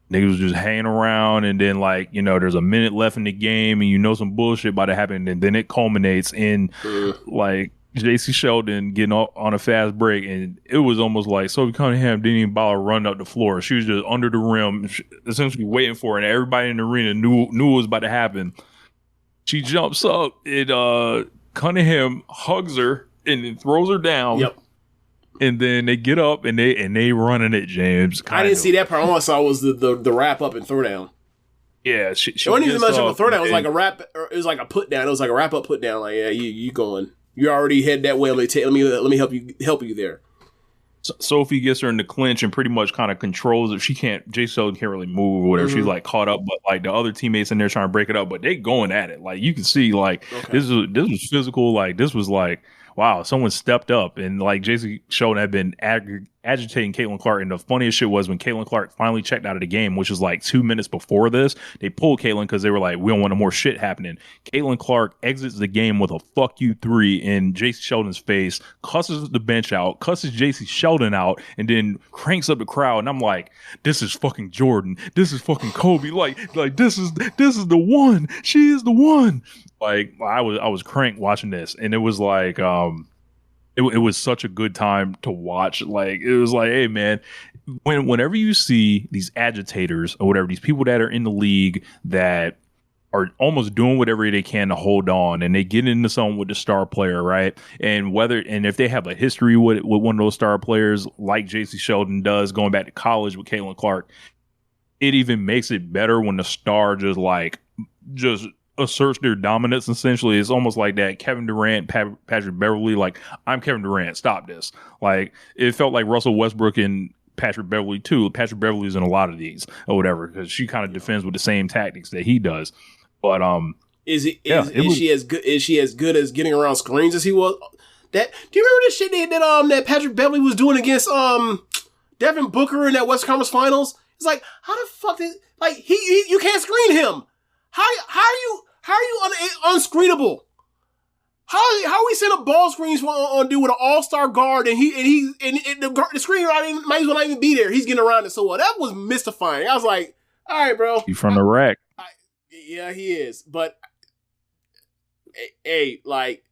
niggas was just hanging around, and then like, there's a minute left in the game, and some bullshit about to happen, and then it culminates in like J.C. Sheldon getting on a fast break, and it was almost like Sophie Cunningham didn't even bother run up the floor. She was just under the rim, essentially waiting for it, and everybody in the arena knew it was about to happen. She jumps up, and Cunningham hugs her and then throws her down.
Yep.
And then they get up and they running it, James.
I didn't see that part. All I saw was the wrap up and throw down.
Yeah, she
it wasn't even
gets
much of a
up,
throwdown. It was like
and-
a wrap. It was like a put down. It was like a wrap up put down. Like, yeah, you going. You already head that way. Let me help you there.
Sophie gets her in the clinch and pretty much kind of controls it. Jason can't really move or whatever. She's like caught up, but like the other teammates in there trying to break it up, but they going at it. Like you can see, like this was physical. Like this was like, wow, someone stepped up, and like Jason Sheldon had been agitating Caitlin Clark. And the funniest shit was when Caitlin Clark finally checked out of the game, which was like 2 minutes before this, they pulled Caitlin because they were like, we don't want no more shit happening. Caitlin Clark exits the game with a fuck you 3 in Jason Sheldon's face, cusses the bench out, cusses Jason Sheldon out, and then cranks up the crowd. And I'm like, this is fucking Jordan. This is fucking Kobe. Like this is the one. She is the one. Like I was cranked watching this, and it was like it was such a good time to watch. Like it was like, hey man, whenever you see these agitators or whatever, these people that are in the league that are almost doing whatever they can to hold on, and they get into something with the star player, right? And if they have a history with one of those star players, like J.C. Sheldon does, going back to college with Caitlin Clark, it even makes it better when the star just asserts their dominance. Essentially, it's almost like that Kevin Durant, Patrick Beverly, like, I'm Kevin Durant, stop this. Like it felt like Russell Westbrook and Patrick Beverly too. Patrick Beverly's in a lot of these or whatever because she kind of defends with the same tactics that he does. But
is she as good as getting around screens as he was? Do you remember the shit that Patrick Beverly was doing against Devin Booker in that West Conference Finals? It's like, how the fuck did you can't screen him? How are you unscreenable? How we send up ball screens on dude with an all-star guard and the screen might as well not even be there. He's getting around it so well. That was mystifying. I was like, all right, bro.
You from the rack.
Yeah, he is. But hey, like,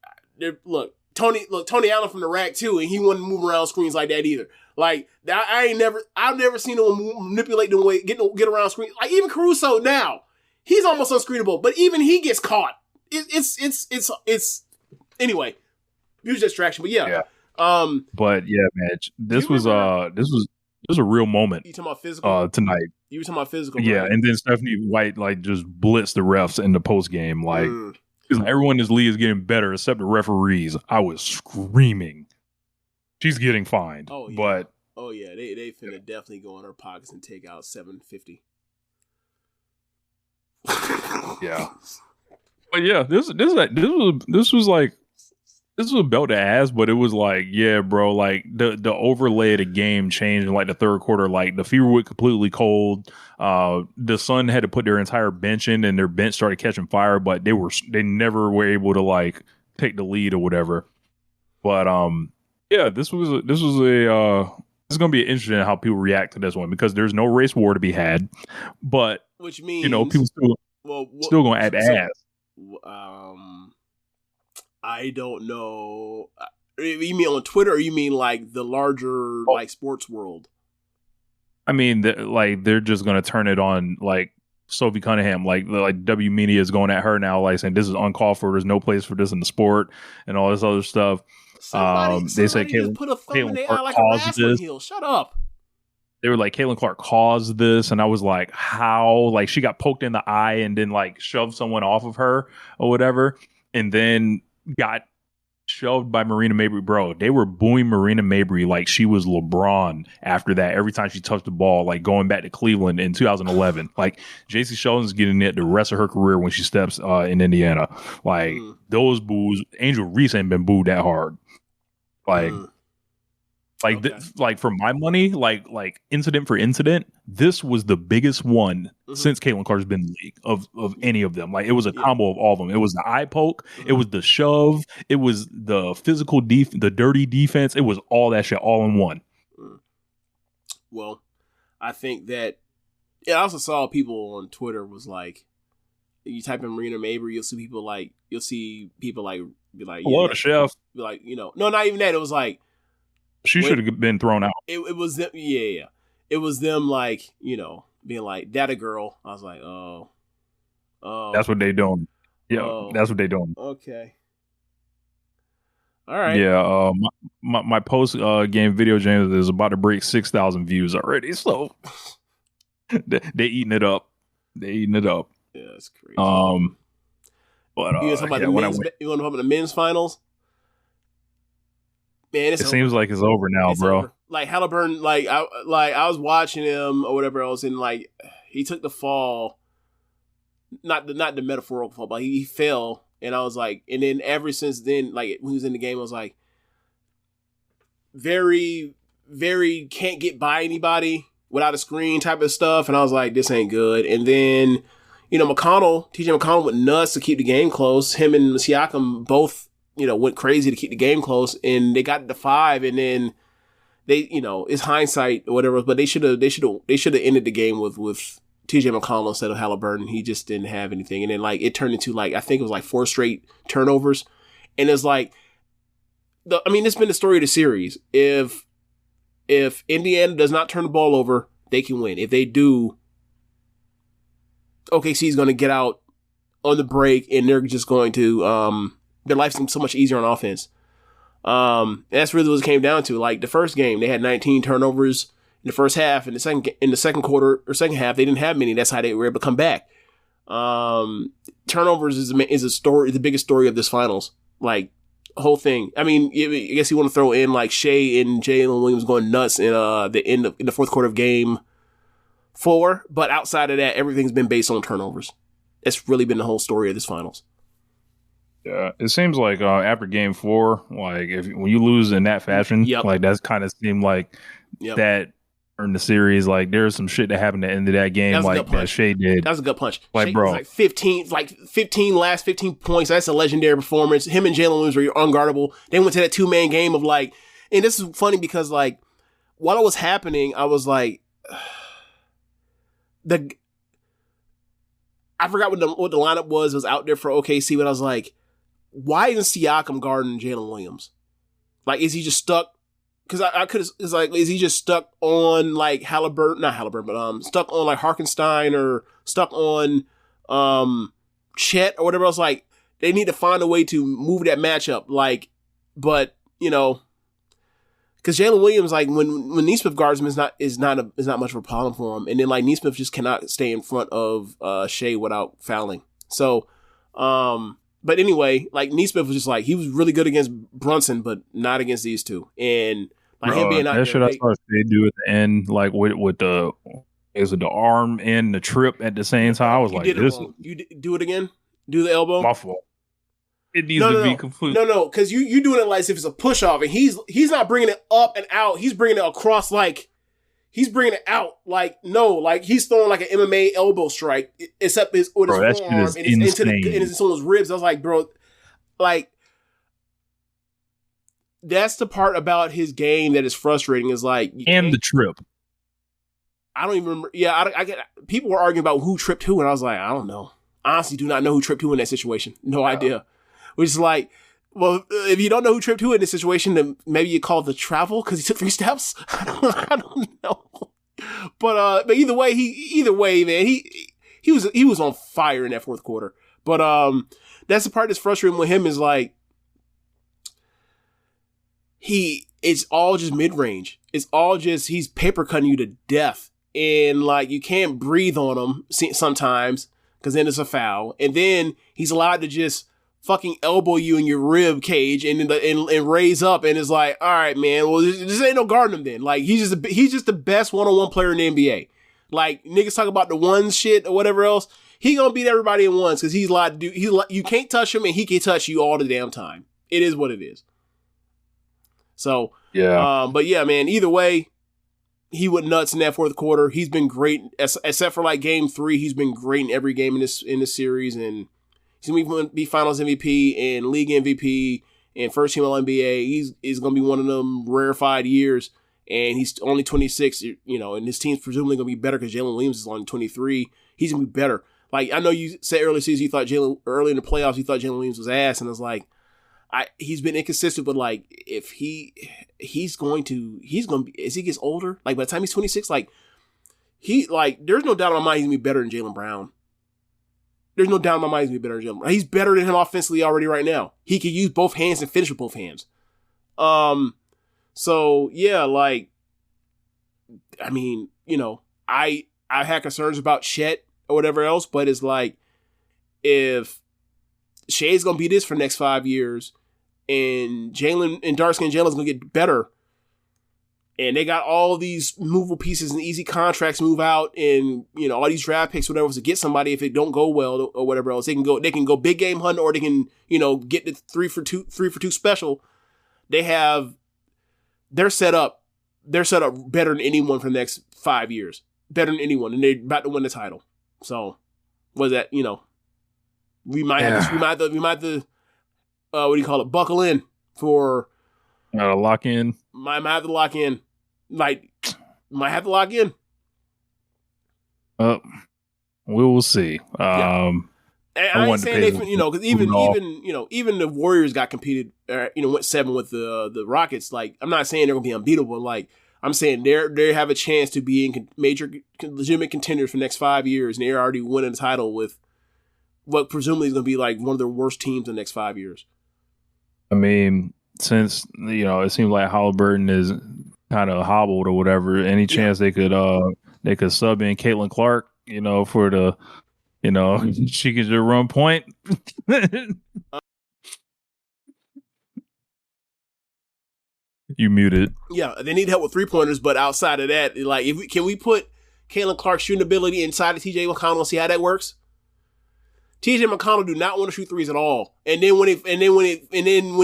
look, Tony Allen from the rack too, and he wouldn't move around screens like that either. Like I've never seen him manipulate the way get around screens. Like even Caruso now, he's almost unscreenable, but even he gets caught. It's anyway, huge distraction. But yeah.
But yeah, man, this was a real moment.
You talking about physical
tonight?
You were talking about physical,
yeah.
right?
And then Stephanie White like just blitzed the refs in the post game, like everyone in this league is getting better except the referees. I was screaming. She's getting fined.
Oh yeah,
but
they finna definitely go in her pockets and take out $750.
Yeah, but yeah, this was a belt to ass, but it was like, yeah, bro, like the overlay of the game changed in like the third quarter. Like the Fever went completely cold. The Sun had to put their entire bench in, and their bench started catching fire, but they never were able to like take the lead or whatever. But yeah, this is gonna be interesting how people react to this one because there's no race war to be had, but
which means
people still gonna add ass.
I don't know. You mean on Twitter, or you mean like the larger like sports world?
I mean, they're just gonna turn it on like Sophie Cunningham, like W Media is going at her now, like saying this is uncalled for. There's no place for this in the sport and all this other stuff. They said Caitlin Clark caused this.
Shut up.
They were like, Caitlin Clark caused this, and I was like, how? Like she got poked in the eye and then like shoved someone off of her or whatever, and then got shoved by Marina Mabrey. Bro, they were booing Marina Mabrey like she was LeBron after that. Every time she touched the ball, like going back to Cleveland in 2011. Like J.C. Sheldon's getting it the rest of her career when she steps in Indiana. Like those boos, Angel Reese ain't been booed that hard. Like, like for my money, like incident for incident, this was the biggest one since Caitlin Clark's been in the league of any of them. Like it was a combo of all of them. It was the eye poke, it was the shove, it was the physical the dirty defense. It was all that shit all in one.
Well, I think that I also saw people on Twitter was like, you type in Marina Mabrey, you'll see people like be like,
hello, the chef.
Be like, no, not even that. It was like
she should have been thrown out.
It was them, yeah. It was them like, being like, that a girl. I was like, oh.
That's what they doing. Yeah, that's what they doing.
Okay. All right.
Yeah, my post game video, James, is about to break 6,000 views already. So they eating it up. They eating it up.
Yeah, that's crazy.
But
you want to talk about the men's finals? Man,
it seems like it's over now, bro.
Over. Like Halliburton, I was watching him or whatever else, and like he took the fall, not the metaphorical fall, but he fell, and I was like, and then ever since then, like when he was in the game, I was like, very, very can't get by anybody without a screen type of stuff, and I was like, this ain't good. And then, TJ McConnell went nuts to keep the game close. Him and Siakam both, went crazy to keep the game close, and they got to 5, and then they, it's hindsight or whatever, but they should have ended the game with TJ McConnell instead of Halliburton. He just didn't have anything, and then like it turned into like I think it was like 4 straight turnovers, and it's like it's been the story of the series. If Indiana does not turn the ball over, they can win. If they do, OKC is going to get out on the break, and they're just going to their life's so much easier on offense. That's really what it came down to. Like the first game, they had 19 turnovers in the first half. In the second quarter or second half, they didn't have many. That's how they were able to come back. Turnovers is the biggest story of this finals. Like whole thing. I mean, I guess you want to throw in like Shea and Jalen Williams going nuts in the fourth quarter of game 4, but outside of that, everything's been based on turnovers. It's really been the whole story of this finals.
Yeah, it seems like after game 4, like when you lose in that fashion, like that's kind of seemed like that in the series, like there's some shit that happened at the end of that game, like that Shea did.
That was a good punch.
Like,
Shea
bro,
was like 15 last 15 points. That's a legendary performance. Him and Jalen Williams were unguardable. They went to that 2-man game of like, and this is funny because like while it was happening, I was like, I forgot what the lineup was out there for OKC, but I was like, why isn't Siakam guarding Jalen Williams? Like, is he just stuck? Because I could. It's like, is he just stuck on like not Halliburton, but stuck on like Harkenstein or stuck on Chet or whatever else? Like, they need to find a way to move that matchup. Like, but because Jalen Williams, like when Nesmith guards him, is not much of a problem for him, and then like Nesmith just cannot stay in front of Shea without fouling. So, but anyway, like Nesmith was just like he was really good against Brunson, but not against these two, and like him being out there.
That shit I saw Shea do at the end, like with the arm and the trip at the same time. I was like, this.
You do it again. Do the elbow.
My fault. It needs to be complete.
No, because you doing it like as if it's a push off, and he's not bringing it up and out. He's bringing it across, like he's bringing it out. Like no, like he's throwing like an MMA elbow strike, except with his forearm and it's into someone's ribs. I was like, bro, like that's the part about his game that is frustrating. Is like
the trip.
I don't even remember. Yeah, I get people were arguing about who tripped who, and I was like, I don't know. Honestly, do not know who tripped who in that situation. No idea. Which is like, well, if you don't know who tripped who in this situation, then maybe you call it the travel because he took 3 steps. I don't know. But either way, man, he was on fire in that fourth quarter. But that's the part that's frustrating with him is like it's all just mid range. It's all just he's paper cutting you to death, and like you can't breathe on him sometimes because then it's a foul, and then he's allowed to just fucking elbow you in your rib cage and raise up, and it's like, all right, man, well, this ain't no guarding him then. Like, he's just the best one-on-one player in the NBA. Like, niggas talk about the ones shit or whatever else. He gonna beat everybody in ones because he's allowed to do. You can't touch him, and he can touch you all the damn time. It is what it is. So
yeah,
but yeah, man. Either way, he went nuts in that fourth quarter. He's been great, except for like game 3. He's been great in every game in this series, and he's going to be Finals MVP and League MVP and first team All-NBA. He's going to be one of them rarefied years, and he's only 26, and his team's presumably going to be better because Jalen Williams is only 23. He's going to be better. Like, I know you said earlier season you thought early in the playoffs you thought Jalen Williams was ass, and I was like, he's been inconsistent, but like if he's going to be, as he gets older, like by the time he's 26, like there's no doubt in my mind he's going to be better than Jaylen Brown. There's no doubt in my mind he's going to be better than Jaylen Brown. He's better than him offensively already right now. He can use both hands and finish with both hands. So yeah, like, I mean, I had concerns about Chet or whatever else. But it's like, if Shay's going to be this for the next 5 years, and Jalen and dark skin Jalen's going to get better, and they got all these movable pieces and easy contracts move out, and all these draft picks, whatever, to get somebody if it don't go well or whatever else, they can go big game hunting, or they can get the 3 for 2 special. They're set up better than anyone for the next 5 years, better than anyone, and they're about to win the title. So was that we might have to what do you call it, buckle in for
lock in.
Might have to lock in. Might have to lock in.
We will see.
I ain't saying they, because even the Warriors got competed, went 7 with the Rockets. Like, I'm not saying they're gonna be unbeatable. Like, I'm saying they have a chance to be in major legitimate contenders for the next 5 years, and they're already winning the title with what presumably is gonna be like one of their worst teams in the next 5 years.
I mean, since it seems like Halliburton is kind of hobbled or whatever, any chance they could sub in Caitlin Clark, for the, she could just run point. You muted.
Yeah, they need help with 3-pointers, but outside of that, like, can we put Caitlin Clark's shooting ability inside of TJ McConnell and see how that works? TJ McConnell do not want to shoot threes at all, and then when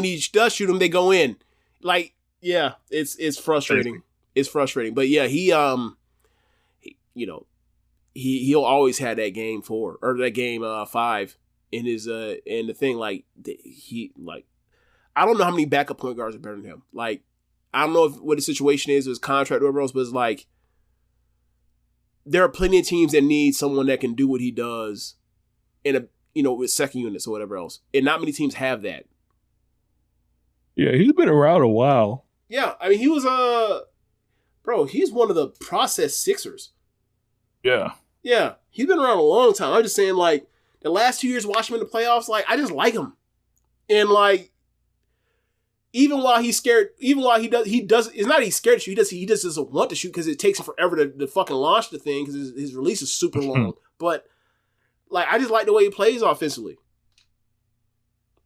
he does shoot them, they go in. Like, yeah, it's frustrating. It's frustrating, but yeah, he'll always have that game 4 or that game 5 in his and the thing, like, I don't know how many backup point guards are better than him. Like, I don't know what the situation is, his contract or whatever else, but it's like, there are plenty of teams that need someone that can do what he does in a, with second units or whatever else. And not many teams have that.
Yeah, he's been around a while.
Yeah, I mean, he was he's one of the process Sixers.
Yeah.
Yeah, he's been around a long time. I'm just saying, like, the last 2 years watching him in the playoffs, like, I just like him. And, like, even while he's scared, it's not he's scared to shoot, he just doesn't want to shoot because it takes him forever to fucking launch the thing because his release is super long. But, like, I just like the way he plays offensively.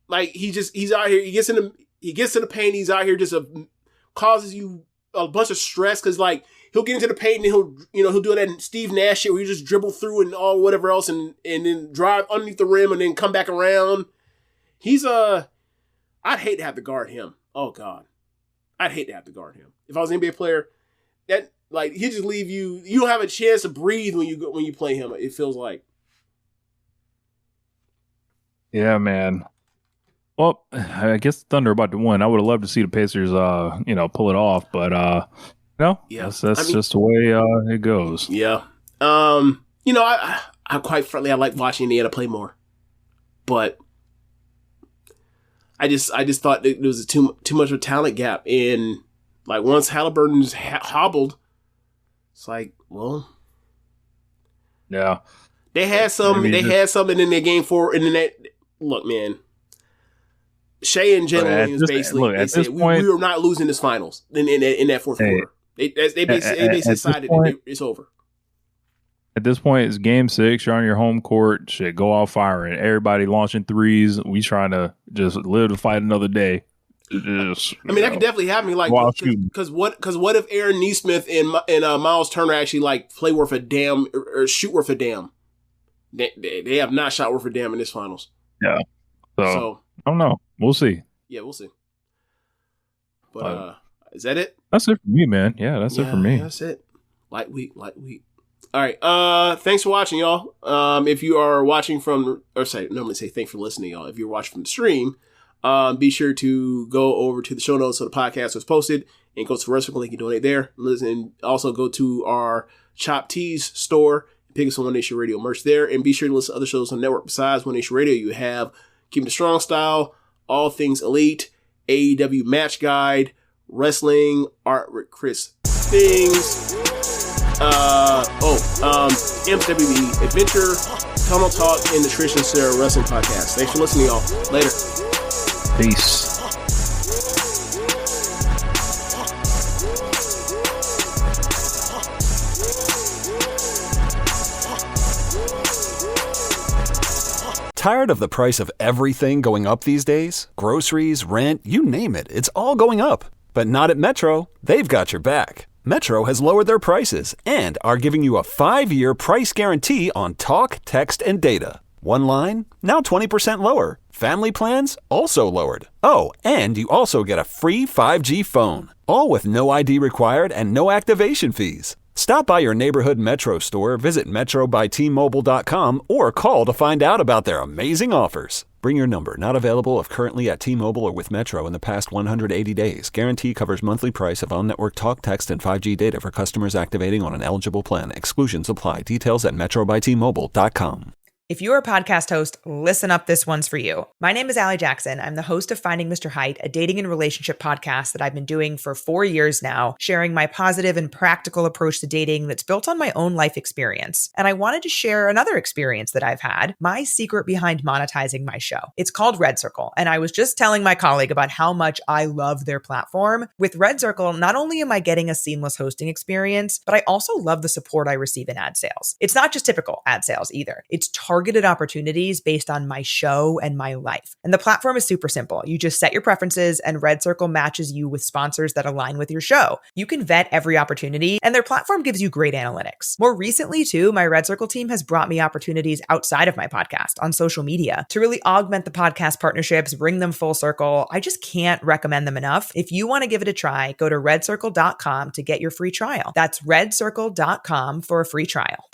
Like, he's out here, he gets to the paint, he's out here just causes you a bunch of stress because, like, he'll get into the paint and he'll do that Steve Nash shit where you just dribble through and all whatever else and then drive underneath the rim and then come back around. He's I'd hate to have to guard him. Oh God, I'd hate to have to guard him. If I was an NBA player, that, like, he'd just leave you. You don't have a chance to breathe when you play him. It feels like.
Yeah, man. Well, I guess the Thunder are about to win. I would have loved to see the Pacers, pull it off, but
yeah,
that's just the way it goes.
Yeah. I quite frankly, I like watching Indiana play more, but I just thought that there was too much of a talent gap, and, like, once Halliburton's hobbled, it's like, well,
yeah,
they had some, in their game 4, and then that, look, man, Shea and Jalen Williams basically they said we are not losing this finals in that fourth quarter. They basically decided that it's over.
At this point, it's game 6. You're on your home court. Shit, go out firing. Everybody launching threes. We trying to just live to fight another day.
That could definitely happen. Like, because what if Aaron Nesmith and Miles Turner actually, like, play worth a damn or shoot worth a damn? They have not shot worth a damn in this finals.
Yeah. So I don't know. We'll see.
Yeah, we'll see. But is that it?
That's it for me, man. Yeah, that's it for me.
That's it. Light week. All right. Thanks for watching, y'all. If you are watching normally say thanks for listening, y'all. If you're watching from the stream, be sure to go over to the show notes of the podcast was posted and go to the restaurant link and donate there. Listen, also go to our Chop Tees store, pick up some One Nation Radio merch there, and be sure to listen to other shows on the network besides One Nation Radio. You have Keepin It Strong Style, All Things Elite, AEW Match Guide, Wrestling, Art with Chris Things, MWE Adventure, Tunnel Talk, and the Trish and Sarah Wrestling Podcast. Thanks for listening, y'all. Later.
Peace.
Tired of the price of everything going up these days? Groceries, rent, you name it, it's all going up. But not at Metro. They've got your back. Metro has lowered their prices and are giving you a 5-year price guarantee on talk, text, and data. One line, now 20% lower. Family plans, also lowered. Oh, and you also get a free 5G phone. All with no ID required and no activation fees. Stop by your neighborhood Metro store, visit metrobytmobile.com, or call to find out about their amazing offers. Bring your number. Not available if currently at T-Mobile or with Metro in the past 180 days. Guarantee covers monthly price of on-network talk, text, and 5G data for customers activating on an eligible plan. Exclusions apply. Details at metrobytmobile.com.
If you're a podcast host, listen up, this one's for you. My name is Allie Jackson. I'm the host of Finding Mr. Height, a dating and relationship podcast that I've been doing for 4 years now, sharing my positive and practical approach to dating that's built on my own life experience. And I wanted to share another experience that I've had, my secret behind monetizing my show. It's called Red Circle, and I was just telling my colleague about how much I love their platform. With Red Circle, not only am I getting a seamless hosting experience, but I also love the support I receive in ad sales. It's not just typical ad sales either. It's targeted opportunities based on my show and my life. And the platform is super simple. You just set your preferences and Red Circle matches you with sponsors that align with your show. You can vet every opportunity and their platform gives you great analytics. More recently too, my Red Circle team has brought me opportunities outside of my podcast on social media to really augment the podcast partnerships, bring them full circle. I just can't recommend them enough. If you want to give it a try, go to redcircle.com to get your free trial. That's redcircle.com for a free trial.